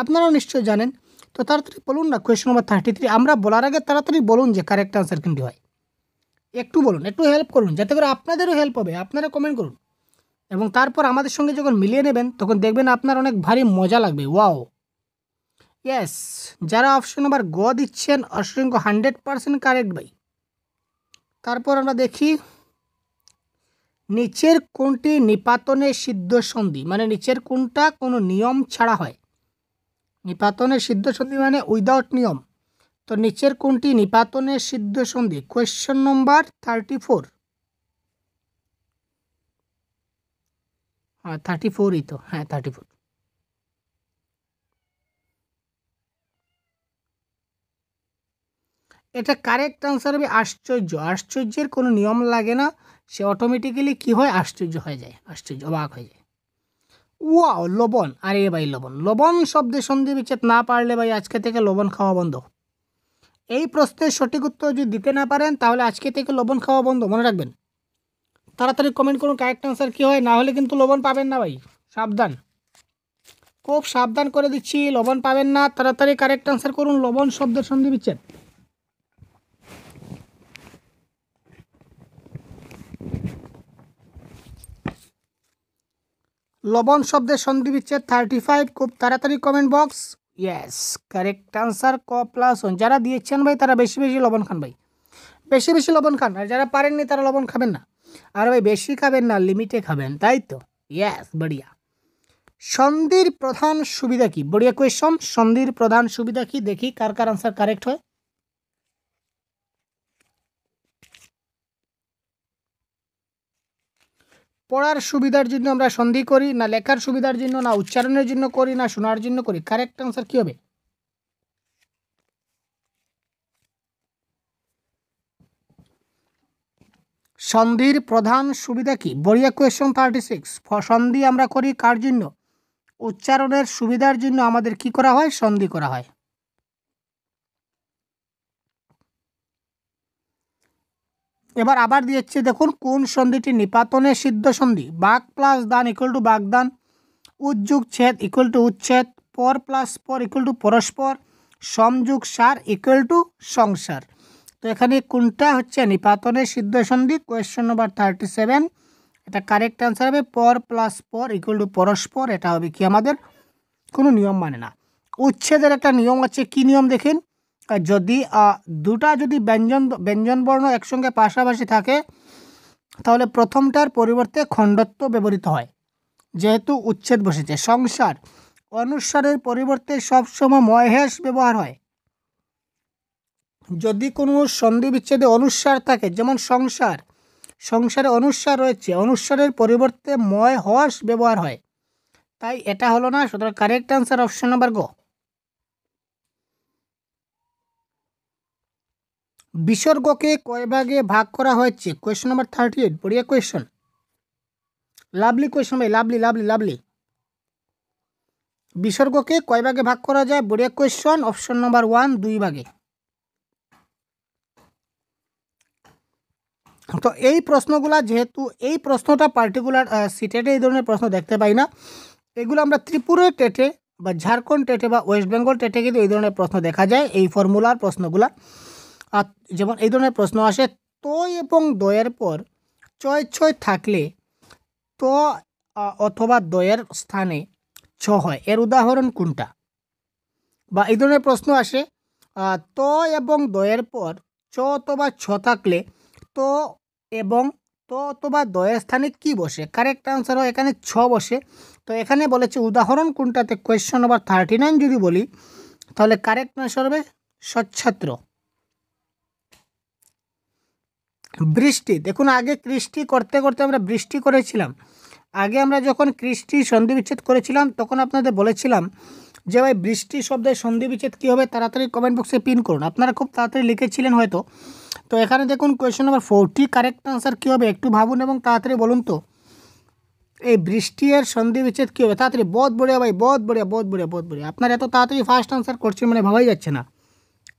আপনারাও নিশ্চয়ই জানেন। তো তাড়াতাড়ি বলুন না কোয়েশ্চন নাম্বার 33। আমরা বলার আগে তাড়াতাড়ি বলুন যে কারেক্ট আনসার কোনটি হয়। একটু বলুন, একটু হেল্প করুন, যাতে করে আপনাদেরও হেল্প হবে। আপনারা কমেন্ট করুন এবং তারপর আমাদের সঙ্গে যখন মিলিয়ে নেবেন তখন দেখবেন আপনার অনেক ভারী মজা লাগবে। Wow, yes. যারা অপশন নাম্বার গ দিচ্ছেন অসংখ্য 100% কারেক্ট ভাই। তারপর আমরা দেখি নিচের কোনটি নিপাতনে সিদ্ধ সন্ধি, মানে নিচের কোনটা কোনো নিয়ম ছাড়া হয়? নিপাতনে সিদ্ধ সন্ধি মানে উইদাউট নিয়ম। তো নিচের কোনটি নিপাতনে সিদ্ধ সন্ধি? কোয়েশ্চন নম্বর 34। হ্যাঁ 34ই তো, হ্যাঁ 34। এটা কারেক্ট আনসার হবে আশ্চর্য। আশ্চর্যের কোনো নিয়ম লাগে না, সে অটোমেটিক্যালি কী হয়? আশ্চর্য হয়ে যায়, আশ্চর্য, অবাক হয়ে যায়। ওয়াও, লবণ। আরে ভাই লবণ, লবণ শব্দের সন্ধি বিচ্ছেদ না পারলে ভাই আজকে থেকে লবণ খাওয়া বন্ধ। এই প্রশ্নের সঠিক উত্তর যদি দিতে না পারেন তাহলে আজকে থেকে লবণ খাওয়া বন্ধ, মনে রাখবেন। তাড়াতাড়ি কমেন্ট করুন কারেক্ট আনসার কী হয়, না হলে কিন্তু লবণ পাবেন না ভাই, সাবধান, খুব সাবধান করে দিচ্ছি, লবণ পাবেন না। তাড়াতাড়ি কারেক্ট আনসার করুন, লবণ শব্দের সন্ধি বিচ্ছেদ। লবণ শব্দের সন্ধি বিচ্ছেদ 35। খুব তাড়াতাড়ি comment box. Yes, correct answer ক প্লাস 1। যারা দিয়েছেন ভাই তারা বেশি বেশি লবণ খান ভাই, বেশি বেশি লবণ খান। আর যারা পারেননি তারা লবণ খাবেন না। আর ভাই বেশি খাবেন না, লিমিটে খাবেন, তাই তো? ইয়েস, বড়িয়া। সন্ধির প্রধান সুবিধা কি? বড়িয়া কোয়েশ্চন। সন্ধির প্রধান সুবিধা কি? দেখি কার কার আনসার কারেক্ট হয়। পড়ার সুবিধার জন্য আমরা সন্ধি করি, না লেখার সুবিধার জন্য, না উচ্চারণের জন্য করি, না শোনার জন্য করি? কারেক্ট আনসার কী হবে? সন্ধির প্রধান সুবিধা কি? বড়িয়া কোয়েশ্চন 36। সন্ধি আমরা করি কার জন্য? উচ্চারণের সুবিধার জন্য আমাদের কি করা হয়? সন্ধি করা হয়। এবার আবার দিয়েছে, দেখুন কোন সন্ধিটি নিপাতনে সিদ্ধ সন্ধি? বাক প্লাস দান ইকুয়াল টু বাগদান, উজ্জুগ ছেদ ইকুয়াল টু উচ্ছেদ, পর প্লাস পর ইকুয়াল টু পরস্পর, সমযুগ সার ইকুয়াল টু সংসার। তো এখানে কোনটা হচ্ছে নিপাতনে সিদ্ধ সন্ধি? Question number 37। এটা কারেক্ট আনসার হবে পর প্লাস পর ইকুয়াল টু পরস্পর। এটা হবে কি আমাদের কোনো নিয়ম মানে না। উচ্ছেদের একটা নিয়ম আছে, কি নিয়ম দেখেন? যদি দুটা যদি ব্যঞ্জন বর্ণ একসঙ্গে পাশাপাশি থাকে তাহলে প্রথমটার পরিবর্তে খণ্ডত্ব ব্যবহৃত হয়, যেহেতু উচ্ছেদ বসেছে। সংসার, অনুসারের পরিবর্তে সবসময় মহেশ ব্যবহার হয়। যদি কোনো সন্ধি বিচ্ছেদে অনুসার থাকে, যেমন সংসার, সংসারে অনুস্বার রয়েছে, অনুস্বারের পরিবর্তে ময় হস ব্যবহার হয়, তাই এটা হলো না। সুতরাং কারেক্ট আনসার অপশন নাম্বার গ। বিসর্গকে কয় ভাগে ভাগ করা হয়েছে? Question number 38। বড়িয়া কোয়েশ্চন, লাভলি কোয়েশ্চন ভাই, লাভলি লাভলি লাভলি। বিসর্গকে কয় ভাগে ভাগ করা যায়? বড়িয়া কোয়েশ্চন, অপশন নাম্বার 1, 2 ভাগে। তো এই প্রশ্নগুলা, যেহেতু এই প্রশ্নটা পার্টিকুলার সিটেটে এই ধরনের প্রশ্ন দেখতে পাই না, এগুলো আমরা ত্রিপুরা টেটে বা ঝাড়খণ্ড টেটে বা ওয়েস্ট বেঙ্গল টেটে কিন্তু এই ধরনের প্রশ্ন দেখা যায়, এই ফর্মুলার প্রশ্নগুলা। আর যেমন এই ধরনের প্রশ্ন আসে, তো এবং দয়ের পর চয় ছয় থাকলে তো অথবা দয়ের স্থানে ছ হয়, এর উদাহরণ কোনটা? বা এই ধরনের প্রশ্ন আসে, তো এবং দয়ের পর চ অথবা ছ থাকলে তো এবং তো অথবা দয়ের স্থানে কি বসে? কারেক্ট আনসার হয় এখানে ছ বসে। তো এখানে বলেছে উদাহরণ কোনটাতে? কোয়েশ্চন নাম্বার 39 যদি বলি, তাহলে কারেক্ট আনসার হবে সচ্ছাত্র। বৃষ্টি, দেখুন আগে কৃষ্টি করতে করতে আমরা বৃষ্টি করেছিলাম। আগে আমরা যখন কৃষ্টি সন্ধি বিচ্ছেদ করেছিলাম তখন আপনাদের বলেছিলাম যে ভাই বৃষ্টি শব্দের সন্ধি বিচ্ছেদ কী হবে, তাড়াতাড়ি কমেন্ট বক্সে পিন করুন। আপনারা খুব তাড়াতাড়ি লিখেছিলেন হয়তো। তো এখানে দেখুন কোয়েশ্চন নাম্বার 40 কারেক্ট আনসার কী হবে একটু ভাবুন এবং তাড়াতাড়ি বলুন তো। এই বৃষ্টি এর সন্ধি বিচ্ছেদ কী হবে? তাড়াতাড়ি। বহুত বড়িয়া ভাই, বহুত বড়িয়া, বহুত বড়িয়া, বহুত বড়িয়া। আপনারা এত তাড়াতাড়ি ফার্স্ট আনসার করছেন মানে ভাবাই যাচ্ছে না।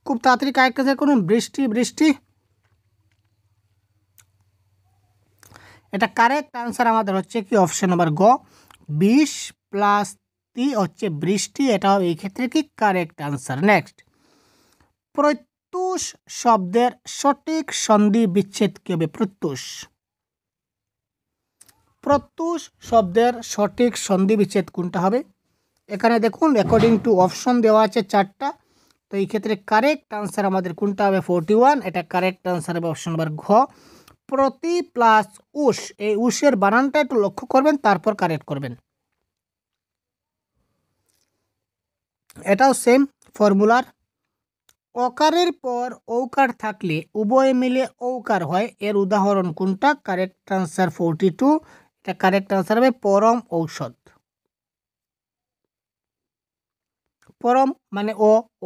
খুব তাড়াতাড়ি কারেক্ট আনসার করুন। বৃষ্টি, বৃষ্টি। এটা কারেক্ট আনসার আমাদের হচ্ছে কি অপশন নাম্বার গ, 20 + 3 হচ্ছে বৃষ্টি। এটা হবে এই ক্ষেত্রে কি কারেক্ট আনসার। নেক্সট, প্রত্যুষ শব্দের সঠিক সন্ধি বিচ্ছেদ কি হবে? প্রত্যুষ, প্রত্যুষ শব্দের সঠিক সন্ধি বিচ্ছেদ কোনটা হবে? এখানে দেখুন অ্যাকর্ডিং টু অপশন দেওয়া আছে 4টা। তো এই ক্ষেত্রে কারেক্ট আনসার আমাদের কোনটা হবে? 41। এটা কারেক্ট আনসার হবে অপশন নাম্বার ঘ, প্রতি প্লাস উষ। এই উষের বানানটা একটু লক্ষ্য করবেন, তারপর কারেক্ট করবেন। এটাও সেম ফর্মুলার। অকারের পর ঔকার থাকলে উভয় মিলে ঔকার হয়, এর উদাহরণ কোনটা? Correct answer 42। এটা কারেক্ট আনসার হবে পরম ঔষধ। পরম মানে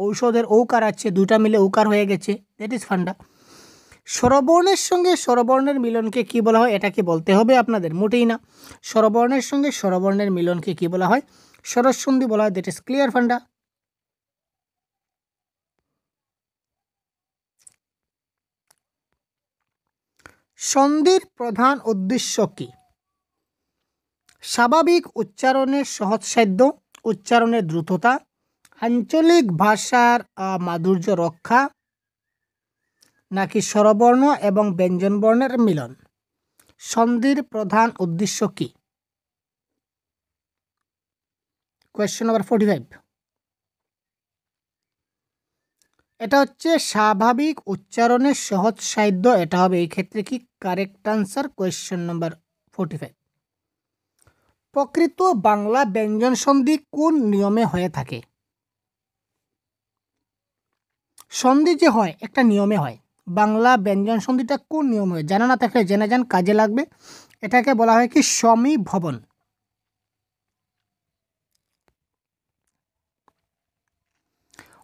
ঔষধের ঔকার আছে, দুটা মিলে ঔকার হয়ে গেছে, দ্যাট ইজ ফান্ডা। স্বরবর্ণের সঙ্গে স্বরবর্ণের মিলনকে কি বলা হয়? এটা কি বলতে হবে আপনাদের? মোটেই না। স্বরবর্ণের সঙ্গে স্বরবর্ণের মিলনকে কি বলা হয়? স্বরসন্ধি বলা হয়, দ্যাট ইজ ক্লিয়ার ফান্ডা। সন্ধির প্রধান উদ্দেশ্য কি? স্বাভাবিক উচ্চারণের সহজসাধ্য, উচ্চারণের দ্রুততা, আঞ্চলিক ভাষার মাধুর্য রক্ষা, নাকি স্বরবর্ণ এবং ব্যঞ্জনবর্ণের মিলন? সন্ধির প্রধান উদ্দেশ্য কি? Question number 45। এটা হচ্ছে স্বাভাবিক উচ্চারণের সহজ সাধ্য। এটা হবে এই ক্ষেত্রে কি কারেক্ট আনসার, কোয়েশ্চন নাম্বার 45। প্রকৃত বাংলা ব্যঞ্জন সন্ধি কোন নিয়মে হয়ে থাকে? সন্ধি যে হয় একটা নিয়মে হয়। বাংলা ব্যঞ্জন সন্ধিটা কোন নিয়মে হয়? জানা না থাকলে জেনে যান, কাজে লাগবে। এটাকে বলা হয় কি সমীভবন।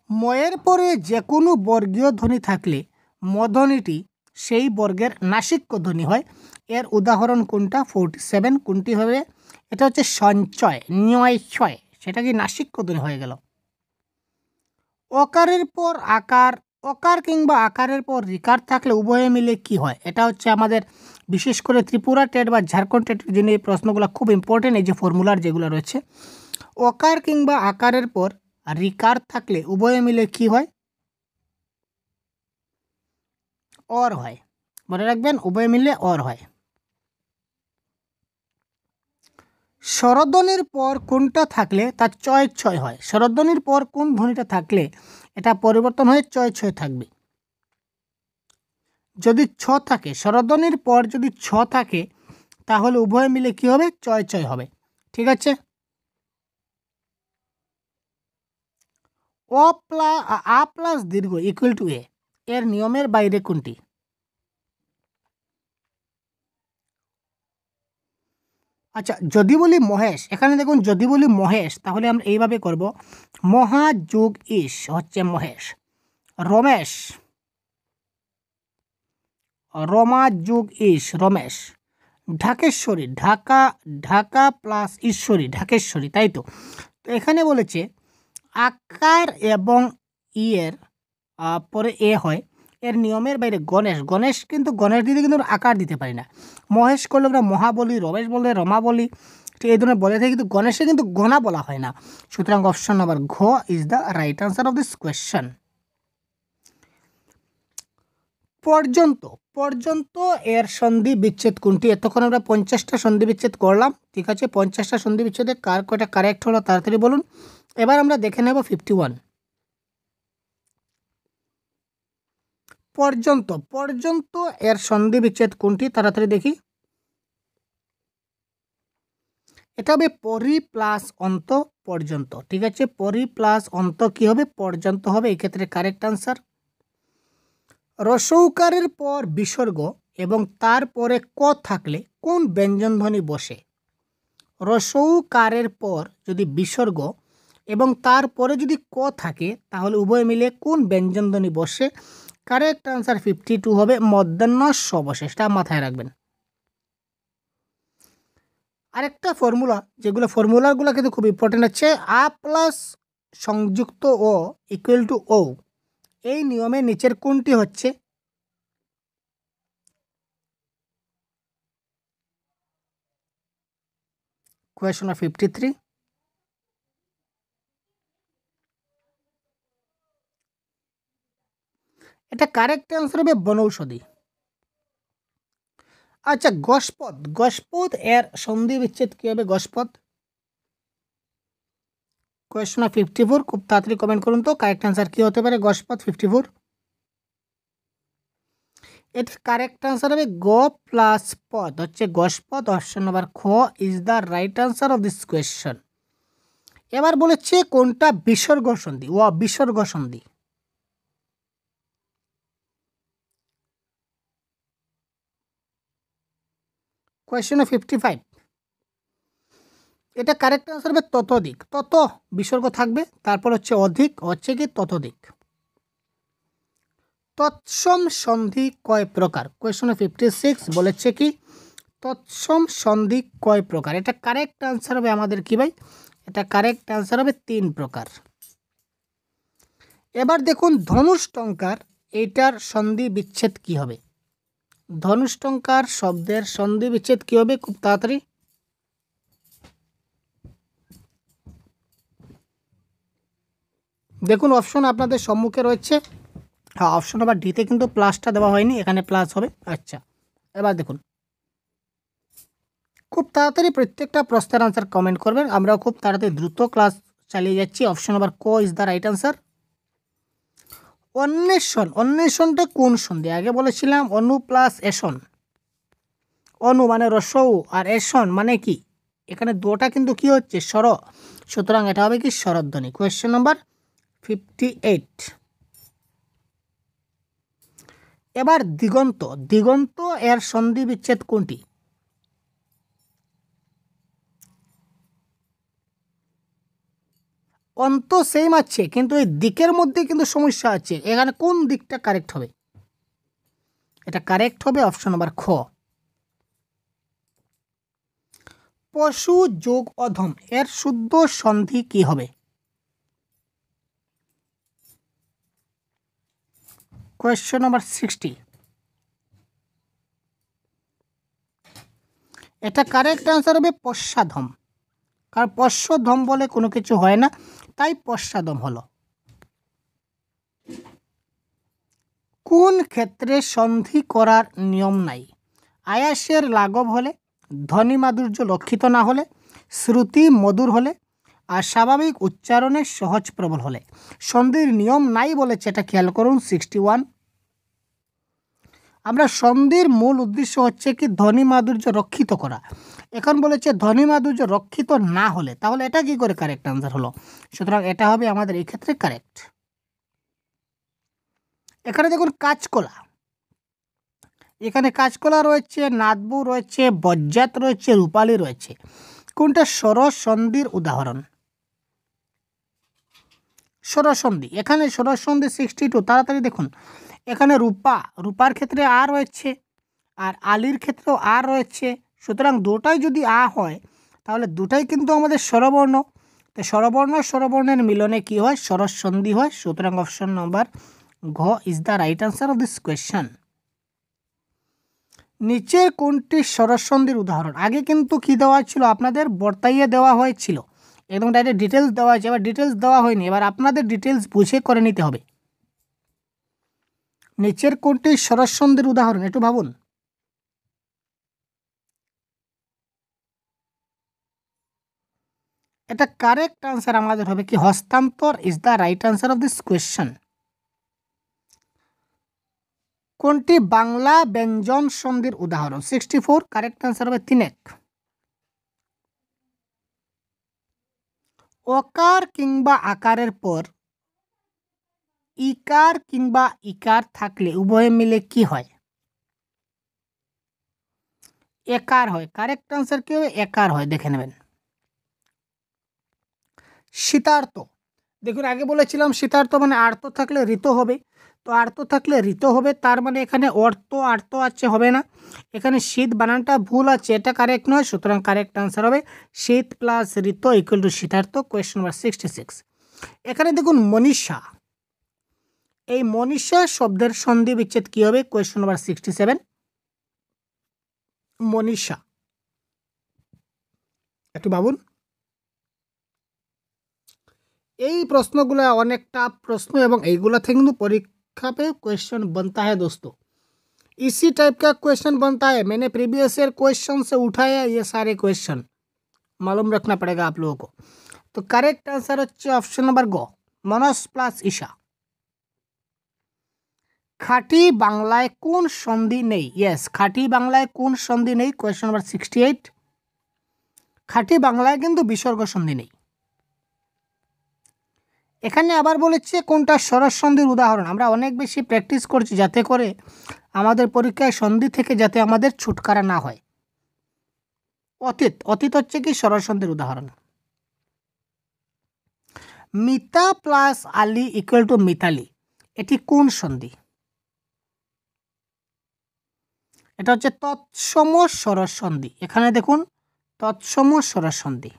ময়ের পরে যে কোনো বর্গীয় ধ্বনি থাকলে মধ্বনিটি সেই বর্গের নাসিক্য ধ্বনি হয়, এর উদাহরণ কোনটা? 47। কোনটি হবে? এটা হচ্ছে সঞ্চয়, নিয় ছয়, সেটা কি নাসিক্য ধ্বনি হয়ে গেল। অকারের পর আকার, অকার কিংবা আকারের পর রিকার থাকলে উভয়ে মিলে কি হয়? এটা হচ্ছে আমাদের বিশেষ করে ত্রিপুরা টেট বা ঝাড়খণ্ড টেটের জন্য এই প্রশ্নগুলো খুব ইম্পর্টেন্ট। এই যে ফর্মুলার যেগুলো রয়েছে, অকার কিংবা আকারের পর রিকার থাকলে উভয়ে মিলে কি হয়? অর হয়। মনে রাখবেন, উভয়ে মিলে অর হয়। স্বরধ্বনির পর কোনটা থাকলে তার চয় ছয় হয়? স্বরধ্বনির পর কোন ধ্বনিটা থাকলে এটা পরিবর্তন হয়ে চয় ছয় থাকবে? যদি ছ থাকে, স্বরধ্বনির পর যদি ছ থাকে তাহলে উভয় মিলে কি হবে? চয় ছয় হবে। ঠিক আছে। আ প্লাস দীর্ঘ ইকুয়াল টু এ এর নিয়মের বাইরে কোনটি? আচ্ছা, যদি বলি মহেশ, এখানে দেখুন যদি বলি মহেশ তাহলে আমরা এইভাবে করব, মহা যোগ ইস হচ্ছে মহেশ। রমেশ, রমা যোগ ইস রমেশ। ঢাকেশ্বরী, ঢাকা, ঢাকা প্লাস ঈশ্বরী ঢাকেশ্বরী, তাই তো। তো এখানে বলেছে আকার এবং ইয়ের পরে এ হয়, এর নিয়মের বাইরে গণেশ, গণেশ কিন্তু গণেশ দিতে কিন্তু আকার দিতে পারি না। মহেশ করলে আমরা মহা বলি, রমেশ বললে রমা বলি, ঠিক এই ধরনের বলে থাকি, কিন্তু গণেশে কিন্তু গণা বলা হয় না। সুতরাং অপশন নাম্বার ঘ is the right answer of this question. পর্যন্ত, পর্যন্ত এর সন্ধি বিচ্ছেদ কোনটি? এতক্ষণ আমরা 50টা সন্ধি বিচ্ছেদ করলাম, ঠিক আছে। 50টা সন্ধি বিচ্ছেদে কার কয়টা কারেক্ট হলো তাড়াতাড়ি বলুন। এবার আমরা দেখে নেব 51। পর্যন্ত, পর্যন্ত এর সন্ধি বিচ্ছেদ কোনটি তাড়াতাড়ি দেখি। এটা হবে পরি প্লাস অন্ত পর্যন্ত, ঠিক আছে। পরি প্লাস অন্ত কি হবে? পর্যন্ত হবে, এক্ষেত্রে কারেক্ট আনসার। রসৌকারের পর বিসর্গ এবং তারপরে ক থাকলে কোন ব্যঞ্জনধ্বনি বসে? রসৌকারের পর যদি বিসর্গ এবং তারপরে যদি ক থাকে তাহলে উভয় মিলে কোন ব্যঞ্জনধ্বনি বসে? কারেক্ট আনসার 52 হবে, মধ্যাহ্ন সবশেষটা মাথায় রাখবেন। আরেকটা ফর্মুলা, যেগুলো ফর্মুলাগুলো কিন্তু খুব ইম্পর্টেন্ট হচ্ছে, আ প্লাস সংযুক্ত ও ইকুয়াল টু ও, এই নিয়মে নিচের কোনটি হচ্ছে? Question number 53। এটা কারেক্ট অ্যান্সার হবে বনৌষধি। আচ্ছা, গসপদ, গসপদ এর সন্ধি বিচ্ছেদ কী হবে? গসপদ, কোয়েশ্চন নাম্বার 54, খুব তাড়াতাড়ি কমেন্ট করুন তো কারেক্ট অ্যান্সার কী হতে পারে? গসপদ 54। এটা কারেক্ট আনসার হবে গ প্লাস পদ হচ্ছে গসপদ। অপশন নাম্বার খ is the right answer of this question. এবার বলেছে কোনটা বিসর্গ সন্ধি ও বিসর্গ সন্ধি। কোয়েশ্চন 55, এটা কারেক্ট আনসার হবে ততোধিক। তত বিসর্গ থাকবে, তারপর হচ্ছে অধিক, হচ্ছে কি ততোধিক। তৎসম সন্ধি কয় প্রকার? কোয়েশ্চন 56 বলেছে কি তৎসম সন্ধি কয় প্রকার? এটা কারেক্ট আনসার হবে আমাদের কি ভাই? এটা কারেক্ট আনসার হবে 3 প্রকার। এবার দেখুন ধনুষ্টঙ্কার, এইটার সন্ধি বিচ্ছেদ কি হবে? ধনুষ্টঙ্কার শব্দের সন্ধি বিচ্ছেদ কি হবে? খুব তাড়াতাড়ি দেখুন, অপশন আপনাদের সম্মুখে রয়েছে। হ্যাঁ, অপশন নাম্বার ডিতে কিন্তু প্লাসটা দেওয়া হয়নি, এখানে প্লাস হবে। আচ্ছা, এবার দেখুন খুব তাড়াতাড়ি প্রত্যেকটা প্রশ্নের আনসার কমেন্ট করবেন, আমরাও খুব তাড়াতাড়ি দ্রুত ক্লাস চালিয়ে যাচ্ছি। অপশন নাম্বার ক ইজ দ্য রাইট আনসার। অন্বেষণ, অন্বেষণটা কোন সন্ধি? আগে বলেছিলাম অনু প্লাস এসন। অনু মানে রসৌ আর এসন মানে কি? এখানে দুটা কিন্তু কি হচ্ছে? স্বর, সুতরাং এটা হবে কি স্বরধ্বনি। Question number 58। এবার দিগন্ত, দিগন্ত এর সন্ধি বিচ্ছেদ কোনটি? অন্ত সেম আছে, কিন্তু এই দিকের মধ্যে কিন্তু সমস্যা আছে। এখানে কোন দিকটা কারেক্ট হবে? এটা কারেক্ট হবে অপশন নাম্বার খ। পশু যোগ অধম এর শুদ্ধ সন্ধি কি হবে? কোয়েশ্চন নাম্বার 60, এটা কারেক্ট আনসার হবে পশ্চাধম, কারণ পশ্চধম বলে কোনো কিছু হয় না, তাই পশ্চাদম হলো। কোন ক্ষেত্রে সন্ধি করার নিয়ম নাই? আয়াসের লাঘব হলে, ধ্বনি মাধুর্য লক্ষিত না হলে, শ্রুতি মধুর হলে, আর স্বাভাবিক উচ্চারণে সহজ প্রবল হলে। সন্ধির নিয়ম নাই বলেছে, এটা খেয়াল করুন 61। আমরা সন্ধির মূল উদ্দেশ্য হচ্ছে কি ধ্বনি মাধুর্য রক্ষিত করা। এখন বলেছে ধ্বনি মাধুর্য রক্ষিত না হলে, তাহলে এটা কি করে কারেক্ট আনসার হলো? সুতরাং এটা হবে আমাদের এই ক্ষেত্রে কারেক্ট। এখানে দেখুন কাঁচকলা, এখানে কাঁচকলা রয়েছে, নাদবু রয়েছে, বজ্জাত রয়েছে, রূপালী রয়েছে। কোনটা স্বরসন্ধির উদাহরণ? স্বরসন্ধি, এখানে স্বরসন্ধি 62। তাড়াতাড়ি দেখুন, এখানে রূপার ক্ষেত্রে আ রয়েছে, আর আলির ক্ষেত্রেও আ রয়েছে। সুতরাং দুটাই যদি আ হয় তাহলে দুটাই কিন্তু আমাদের স্বরবর্ণ। তো স্বরবর্ণের মিলনে কি হয়? স্বরসন্ধি হয়। সুতরাং অপশন নম্বর ঘ is the right answer of this question. নিচের কোনটি স্বরসন্ধির উদাহরণ? আগে কিন্তু কি দেওয়া ছিল আপনাদের? বর্তাইয়ে দেওয়া হয়েছিল, একদম ডাইরেক্ট ডিটেলস দেওয়া হয়েছে। এবার ডিটেলস দেওয়া হয়নি, এবার আপনাদের ডিটেলস বুঝে করে নিতে হবে। নিচের কোনটি স্বরসন্ধির উদাহরণ? একটু ভাবুন। এটা কারেক্ট আনসার আমাদের হবে কি? হস্তান্তর is the right answer of this question. কোনটি বাংলা ব্যঞ্জন সন্ধির উদাহরণ? 64, কারেক্ট আনসার হবে তিনেক। অকার কিংবা আকারের পর ইকার কিংবা ইকার থাকলে উভয়ে মিলে কি হয়? একার হয়। কারেক্ট আনসার কি হবে? একার হয়, দেখে নেবেন। শীতার্থ, দেখুন আগে বলেছিলাম শীতার্থ মানে আর্ত থাকলে ঋত হবে। তো আর্ত থাকলে ঋত হবে, তার মানে এখানে আর্ত আছে, হবে না। এখানে শীত বানানটা ভুল আছে, এটা কারেক্ট নয়। সুতরাং কারেক্ট আনসার হবে শীত প্লাস ঋত ইকুয়াল টু শীতার্থ। Question number 66। এখানে দেখুন মনীষা, এই মনীষা শব্দের সন্ধি বিচ্ছেদ কি হবে? Question number 67। মনীষা, একটু ভাবুন। এই প্রশ্নগুলো অনেক টাফ প্রশ্ন এবং এইগুলা থেকে কিন্তু परीक्षा पे क्वेश्चन बनता है दोस्तों। इसी टाइप का क्वेश्चन बनता है, मैंने प्रीवियस ईयर क्वेश्चन से उठाया ये सारे क्वेश्चन, मालूम रखना पड़ेगा आप लोगों को। तो करेक्ट आंसर হচ্ছে অপশন নাম্বার গ, মনস প্লাস ঈশা। খাঁটি বাংলায় কোন সন্ধি নেই? ইয়েস, খাঁটি বাংলায় কোন সন্ধি নেই? Question number 68। খাঁটি বাংলায় কিন্তু বিসর্গ সন্ধি নেই। এখানে আবার বলেছে কোনটা স্বরসন্ধির উদাহরণ। আমরা অনেক বেশি প্র্যাকটিস করছি যাতে করে আমাদের পরীক্ষায় সন্ধি থেকে যাতে আমাদের ছুটকারা না হয়। অতীত হচ্ছে কি স্বরসন্ধির উদাহরণ। Mita plus Ali equal to Mitali, এটি কোন সন্ধি? এটা হচ্ছে তৎসম স্বরসন্ধি। এখানে দেখুন তৎসম স্বরসন্ধি।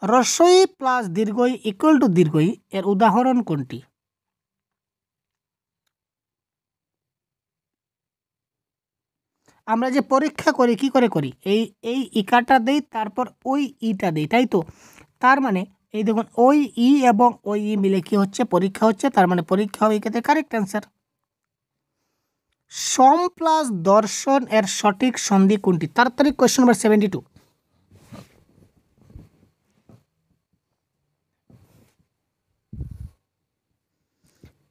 রস্বই প্লাস দীর্ঘই ইকুয়াল টু দীর্ঘই, এর উদাহরণ কোনটি? আমরা যে পরীক্ষা করি কি করে করি? এই ইকাটা দেই, তারপর ওই ইটা দেই, তাই তো? তার মানে এই দেখুন ওই ই এবং ওই ই মিলে কি হচ্ছে? পরীক্ষা হচ্ছে। তার মানে পরীক্ষা হবে এক্ষেত্রে কারেক্ট অ্যান্সার। সম প্লাস দর্শন এর সঠিক সন্ধি কোনটি? তাড়াতাড়ি কোয়েশ্চন নাম্বার 72।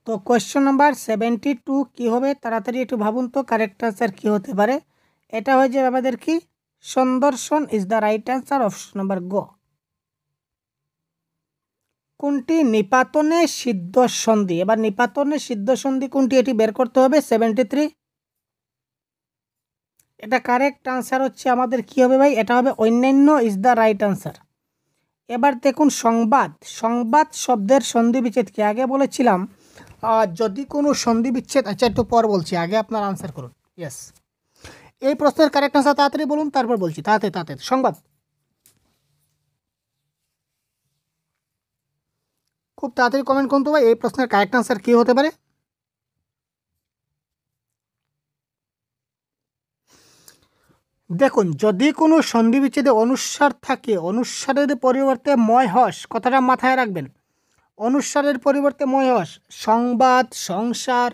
তো কোয়েশ্চন নাম্বার 72 কি হবে? তাড়াতাড়ি একটু ভাবুন তো কারেক্ট আনসার কি হতে পারে। এটা হয়ে যাবে আমাদের কি? সন্দর্শন is the right answer, option number গ। কোনটি নিপাতনে সিদ্ধ সন্ধি? এবার নিপাতনে সিদ্ধ সন্ধি কোনটি এটি বের করতে হবে। 73, এটা কারেক্ট আনসার হচ্ছে আমাদের কি হবে ভাই? এটা হবে অন্যান্য ইজ দ্য রাইট আনসার। এবার দেখুন সংবাদ শব্দের সন্ধি বিচ্ছেদ কি? আগে বলেছিলাম যদি কোনো সন্ধি বিচ্ছেদ, আচ্ছা একটু পর বলছি, আগে আপনার আনসার করুন। ইয়েস, এই প্রশ্নের কারেক্ট আনসার তাড়াতাড়ি বলুন, তারপর বলছি। তাড়াতাড়ি সংবাদ, খুব তাড়াতাড়ি কমেন্ট করুন তো ভাই, এই প্রশ্নের কারেক্ট আনসার কী হতে পারে। দেখুন যদি কোনো সন্ধি বিচ্ছেদে অনুস্বার থাকে, অনুস্বারের পরিবর্তে ময় হস, কথাটা মাথায় রাখবেন। অনুস্বারের পরিবর্তে ময় হস, সংবাদ, সংসার,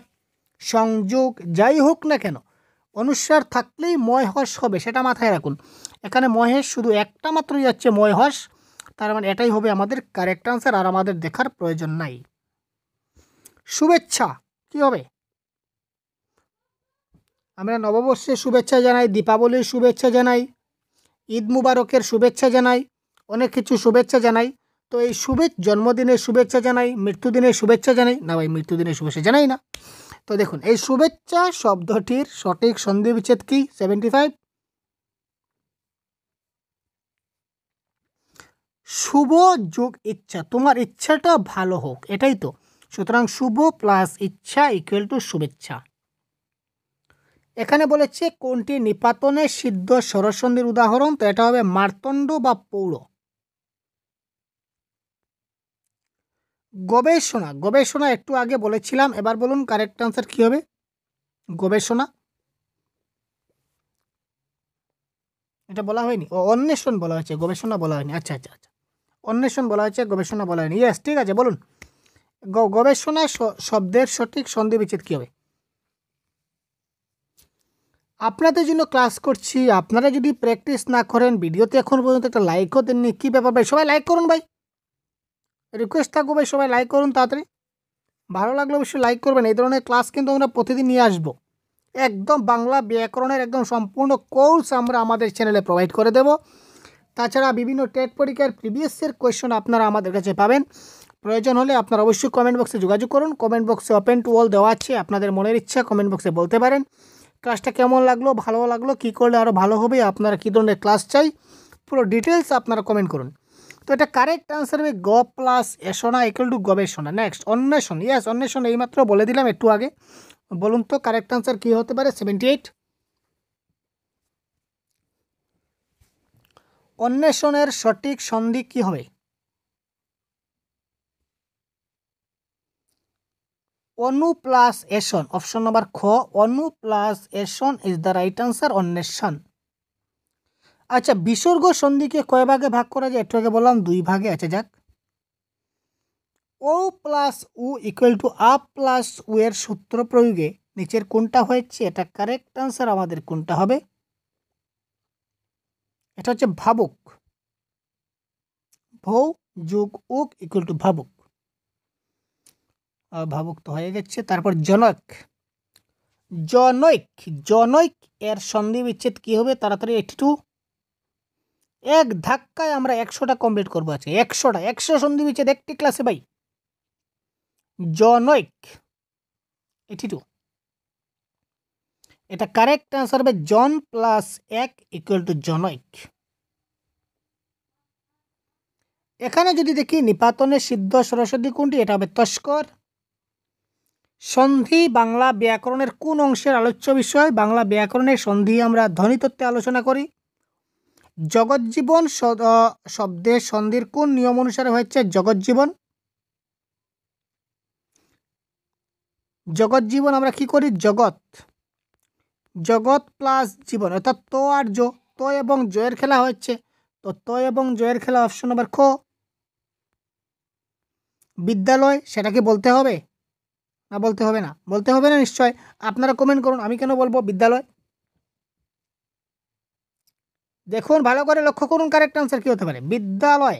সংযোগ যাই হোক না কেন, অনুস্বার থাকলেই ময় হস হবে, সেটা মাথায় রাখুন। এখানে মহেশ শুধু একটা মাত্রই যাচ্ছে ময় হস, তার মানে এটাই হবে আমাদের কারেক্ট আনসার, আর আমাদের দেখার প্রয়োজন নাই। শুভেচ্ছা কি হবে? আমরা নববর্ষের শুভেচ্ছা জানাই, দীপাবলির শুভেচ্ছা জানাই, ঈদ মুবারকের শুভেচ্ছা জানাই, অনেক কিছু শুভেচ্ছা জানাই। তো এই জন্মদিনের শুভেচ্ছা জানাই, মৃত্যুদিনের শুভেচ্ছা জানাই না ভাই? মৃত্যুদিনের শুভেচ্ছা জানাই না। তো দেখুন এই শুভেচ্ছা শব্দটির সঠিক সন্ধি বিচ্ছেদ কি 75। শুভ যোগ ইচ্ছা, তোমার ইচ্ছাটা ভালো হোক, এটাই তো। সুতরাং শুভ প্লাস ইচ্ছা ইকুয়াল টু শুভেচ্ছা। এখানে বলেছে কোনটি নিপাতনে সিদ্ধ স্বরসন্ধির উদাহরণ, তো এটা হবে মার্তণ্ড বা পৌর। গবেষণা, গবেষণা একটু আগে বলেছিলাম, এবার বলুন কারেক্ট আনসার কি হবে। গবেষণা এটা বলা হয়নি, ও অন্বেষণ বলা হয়েছে, গবেষণা বলা হয়নি। আচ্ছা আচ্ছা আচ্ছা, অন্বেষণ বলা হয়েছে, গবেষণা বলা হয়নি। ইয়েস, ঠিক আছে, বলুন গবেষণা শব্দের সঠিক সন্ধি বিচ্ছেদ কী হবে। আপনাদের জন্য ক্লাস করছি, আপনারা যদি প্র্যাকটিস না করেন, ভিডিওতে এখন পর্যন্ত একটা লাইকও দেননি, কী ব্যাপার ভাই? সবাই লাইক করুন ভাই, রিকোয়েস্ট থাকবো ভাই, সবাই লাইক করুন তাড়াতাড়ি। ভালো লাগলে অবশ্যই লাইক করবেন। এই ধরনের ক্লাস কিন্তু আমরা প্রতিদিন নিয়ে আসবো। একদম বাংলা ব্যাকরণের একদম সম্পূর্ণ কোর্স আমরা আমাদের চ্যানেলে প্রোভাইড করে দেব। তাছাড়া বিভিন্ন টেট পরীক্ষার প্রিভিয়াস ইয়ার কোয়েশ্চন আপনারা আমাদের কাছে পাবেন। প্রয়োজন হলে আপনারা অবশ্যই কমেন্ট বক্সে যোগাযোগ করুন। কমেন্ট বক্সে ওপেন টু অল দেওয়া আছে, আপনাদের মনের ইচ্ছা কমেন্ট বক্সে বলতে পারেন। ক্লাসটা কেমন লাগলো, ভালো লাগলো, কী করলে আরও ভালো হবে, আপনারা কী ধরনের ক্লাস চাই, পুরো ডিটেলস আপনারা কমেন্ট করুন। তো এটা কারেক্ট আনসার হবে গ প্লাস এসনা ইকুয়াল টু গবেষণা। নেক্সট অন্বেষণ, ইয়েস অন্বেষণ এইমাত্র বলে দিলাম একটু আগে। বলুন তো কারেক্ট আনসার কী হতে পারে 78। অন্বেষণের সঠিক সন্ধি কী হবে? অনু প্লাস এসন, অপশন নাম্বার খ, অনু প্লাস এসন ইজ দ্য রাইট আনসার, অন্বেষণ। আচ্ছা, বিসর্গ সন্ধিকে কয় ভাগে ভাগ করা যায়? একটু আগে বললাম 2 ভাগে। আচ্ছা যাক, ও প্লাস উ ইকুয়াল টু আ প্লাস উ এর সূত্র প্রয়োগে নিচের কোনটা হয়েছে? এটা কারেক্ট আনসার আমাদের কোনটা হবে? এটা হচ্ছে ভাবুক। ভৌ যোগ উক ইকুয়াল টু ভাবুক। ভাবুক তো হয়ে গেছে। তারপর জনক, জনৈক, জনৈক এর সন্ধি বিচ্ছেদ কি হবে? তাড়াতাড়ি 82। এক ধাক্কায় আমরা 100টা কমপ্লিট করবো আজকে, 100টা, 100 সন্ধি বিচ্ছেদ একটি ক্লাসে ভাই। জনৈক 82, এটা কারেক্ট আনসার হবে জন প্লাস 1 ইকুয়াল টু জনৈক। এখানে যদি দেখি নিপাতনে সিদ্ধ সরস্বতী কোনটি? এটা হবে তস্কর। সন্ধি বাংলা ব্যাকরণের কোন অংশের আলোচ্য বিষয়? বাংলা ব্যাকরণের সন্ধি আমরা ধ্বনিতত্ত্বে আলোচনা করি। জগজ্জীবন শব্দের সন্ধির কোন নিয়ম অনুসারে হয়েছে? জগজ্জীবন, জগজ্জীবন আমরা কি করি? জগৎ, জগৎ প্লাস জীবন, অর্থাৎ তো আর জো, তো এবং জয়ের খেলা হচ্ছে, তো তো এবং জয়ের খেলা, অপশন নাম্বার খ। বিদ্যালয়, সেটাকে বলতে হবে না বলতে হবে না? বলতে হবে না নিশ্চয়, আপনারা কমেন্ট করুন, আমি কেন বলবো বিদ্যালয়। দেখুন ভালো করে লক্ষ্য করুন কারেক্ট আনসার কি হতে পারে। বিদ্যালয়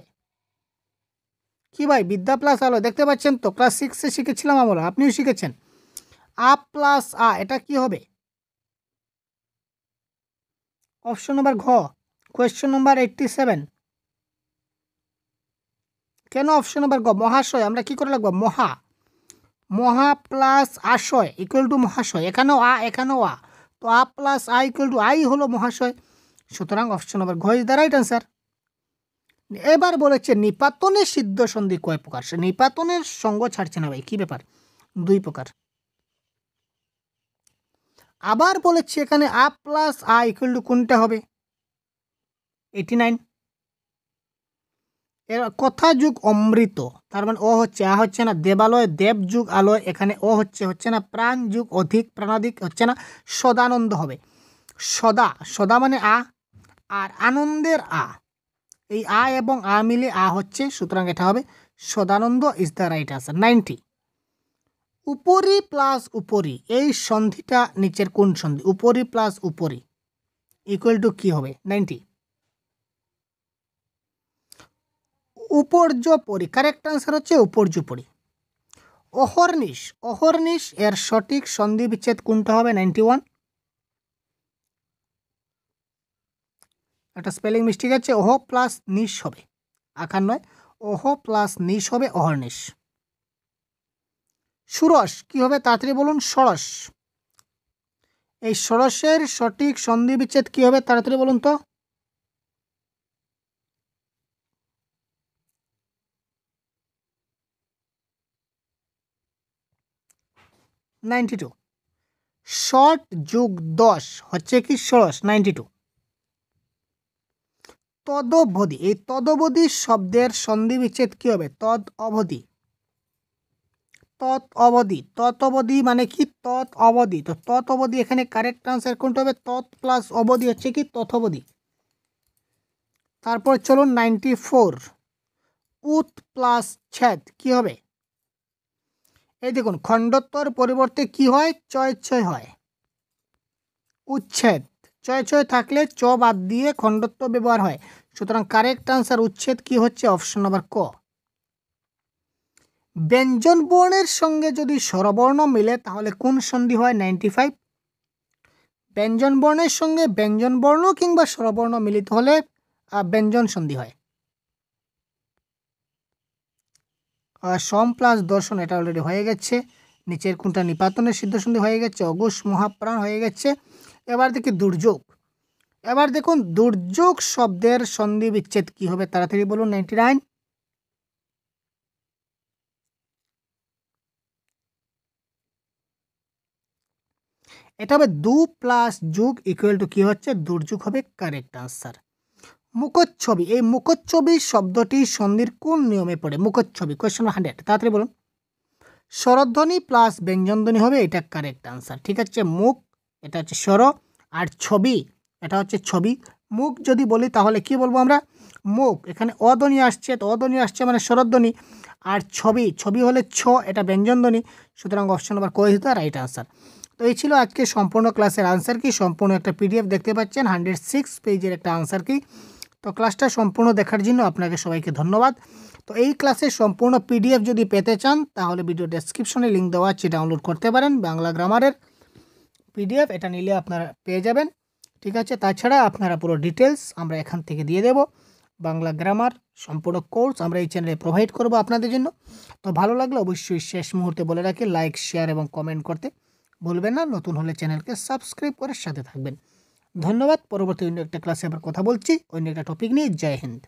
কি ভাই? বিদ্যা প্লাস আলয়, দেখতে পাচ্ছেন তো, ক্লাস 6-এ শিখেছিলাম আমরা, আপনিও শিখেছেন। আ প্লাস আ, এটা কি হবে? অপশন নাম্বার ঘ, কোয়েশ্চন নাম্বার 87। কেন অপশন নাম্বার গ? মহাশয় আমরা কি করে লাগবো? মহা, মহা প্লাস আশয় ইকুয়াল টু মহাশয়, এখানেও আ এখানেও আ, তো আ প্লাস আ ইকুয়াল টু আই হলো মহাশয়। সুতরাং অপশন নাম্বার ঘ ইজ দ্য রাইট আনসার। এবার বলেছে নিপাতনের সিদ্ধ সন্ধি কয় প্রকার? সে নিপাতনের সঙ্গ ছাড়ছে না ভাই, কি ব্যাপার? 2 প্রকার। আবার বলেছে এখানে আ প্লাস আ ইকুয়াল টু কোনটা হবে? 89। এর কথা যুগ অমৃত, তার মানে ও হচ্ছে, আ হচ্ছে না। দেবালয়, দেব যুগ আলয়, এখানে ও হচ্ছে না। প্রাণ যুগ অধিক, প্রাণাধিক হচ্ছে না। সদানন্দ হবে। সদা, সদা মানে আ, আর আনন্দের আ, এই আ এবং আ মিলে আ হচ্ছে, সুতরাং এটা হবে Sadananda is the right answer. 90। উপরি প্লাস উপরি, এই সন্ধিটা নিচের কোন সন্ধি? উপরি প্লাস উপরি ইকুয়াল টু কি হবে? 90। উপর্যপরি, কারেক্ট আনসার হচ্ছে উপর্যপরি। অহর্নিশ, অহর্নিশ এর সঠিক সন্ধি বিচ্ছেদ কোনটা হবে? 91। একটা স্পেলিং মিস্টেক আছে, ওহ প্লাস নিশ হবে, আখার নয়, ওহ প্লাস নিশ হবে অহর্নিশ। ষোড়শ কি হবে তাড়াতাড়ি বলুন? ষোড়শ। এই ষোড়শের সঠিক সন্ধি বিচ্ছেদ কি হবে তাড়াতাড়ি বলুন তো? Ninety two. ষট যোগ 10 হচ্ছে কি ষোড়শ, 92। তদবধি, এই তদবধি শব্দের সন্ধি বিচ্ছেদ কি হবে? তদ অবধি। তৎ অবধি, তৎ অবধি মানে কি? তৎ অবধি। তো তৎ অবধি এখানে কারেক্ট আনসার কোনটা হবে? তৎ প্লাস অবধি হচ্ছে কি তথবধি। তারপর চলুন 94। উত প্লাস ছেদ কি হবে? এই দেখুন খণ্ডত্বর পরিবর্তে কি হয়? চয় চয় হয়। উচ্ছেদ, চয় চয় থাকলে চ বাদ দিয়ে খণ্ডত্ব ব্যবহার হয়। সুতরাং কারেক্ট আনসার উচ্ছেদ কি হচ্ছে? অপশন নাম্বার ক। ব্যঞ্জন বর্ণের সঙ্গে যদি স্বরবর্ণ মিলে তাহলে কোন সন্ধি হয়? 95। ব্যঞ্জন বর্ণের সঙ্গে ব্যঞ্জন বর্ণ কিংবা স্বরবর্ণ মিলিত হলে ব্যঞ্জন সন্ধি হয়। সম প্লাস দর্শন এটা অলরেডি হয়ে গেছে। নিচের কোনটা নিপাতনের সিদ্ধ সন্ধি হয়ে গেছে। অঘোষ মহাপ্রাণ হয়ে গেছে। এবার দেখি দুর্যোগ। এবার দেখুন দুর্যোগ শব্দের সন্ধি বিচ্ছেদ কি হবে তাড়াতাড়ি বলুন? 99। এটা হবে দু প্লাস যুগ ইকুয়াল টু কি হচ্ছে? দুর্যোগ হবে কারেক্ট আনসার। মুখচ্ছবি, এই মুখচ্ছবি শব্দটি সন্ধির কোন নিয়মে পড়ে? মুখচ্ছবি কোয়েশ্চন 100 তাড়াতাড়ি বলুন। স্বরধ্বনি প্লাস ব্যঞ্জনধ্বনি হবে, এটা কারেক্ট আনসার। ঠিক আছে, মুখ এটা হচ্ছে স্বর, আর ছবি এটা হচ্ছে ছবি। মুখ যদি বলি তাহলে কি বলবো আমরা? মুখ। এখানে অধ্বনি আসছে, তো অধ্বনি আসছে মানে স্বরধ্বনি। আর ছবি, ছবি হলে ছ, এটা ব্যঞ্জনধ্বনি। সুতরাং অপশন নাম্বার ক ইজ দ্য রাইট আনসার। তো এই ছিল আজকে সম্পূর্ণ ক্লাসের আনসার কি। সম্পূর্ণ একটা পিডিএফ দেখতে পাচ্ছেন, 106 পেজের একটা আনসার কি। তো ক্লাসটা সম্পূর্ণ দেখার জন্য আপনাকে সবাইকে ধন্যবাদ। তো এই ক্লাসের সম্পূর্ণ পিডিএফ যদি পেতে চান তাহলে ভিডিও ডেসক্রিপশনে লিঙ্ক দেওয়া আছে, ডাউনলোড করতে পারেন। বাংলা গ্রামারের পিডিএফ, এটা নিলে আপনারা পেয়ে যাবেন। ঠিক আছে, তাছাড়া আপনারা পুরো ডিটেলস আমরা এখান থেকে দিয়ে দেব। বাংলা গ্রামার সম্পূর্ণ কোর্স আমরা এই চ্যানেলে প্রোভাইড করব আপনাদের জন্য। তো ভালো লাগলে অবশ্যই শেষ মুহূর্তে বলে রাখি লাইক, শেয়ার এবং কমেন্ট করতে ভুলবেন না। নতুন হলে চ্যানেলকে সাবস্ক্রাইব করে সাথে থাকবেন। ধন্যবাদ। পরবর্তী অন্য একটা ক্লাসে আবার কথা বলছি অন্য একটা টপিক নিয়ে। জয় হিন্দ।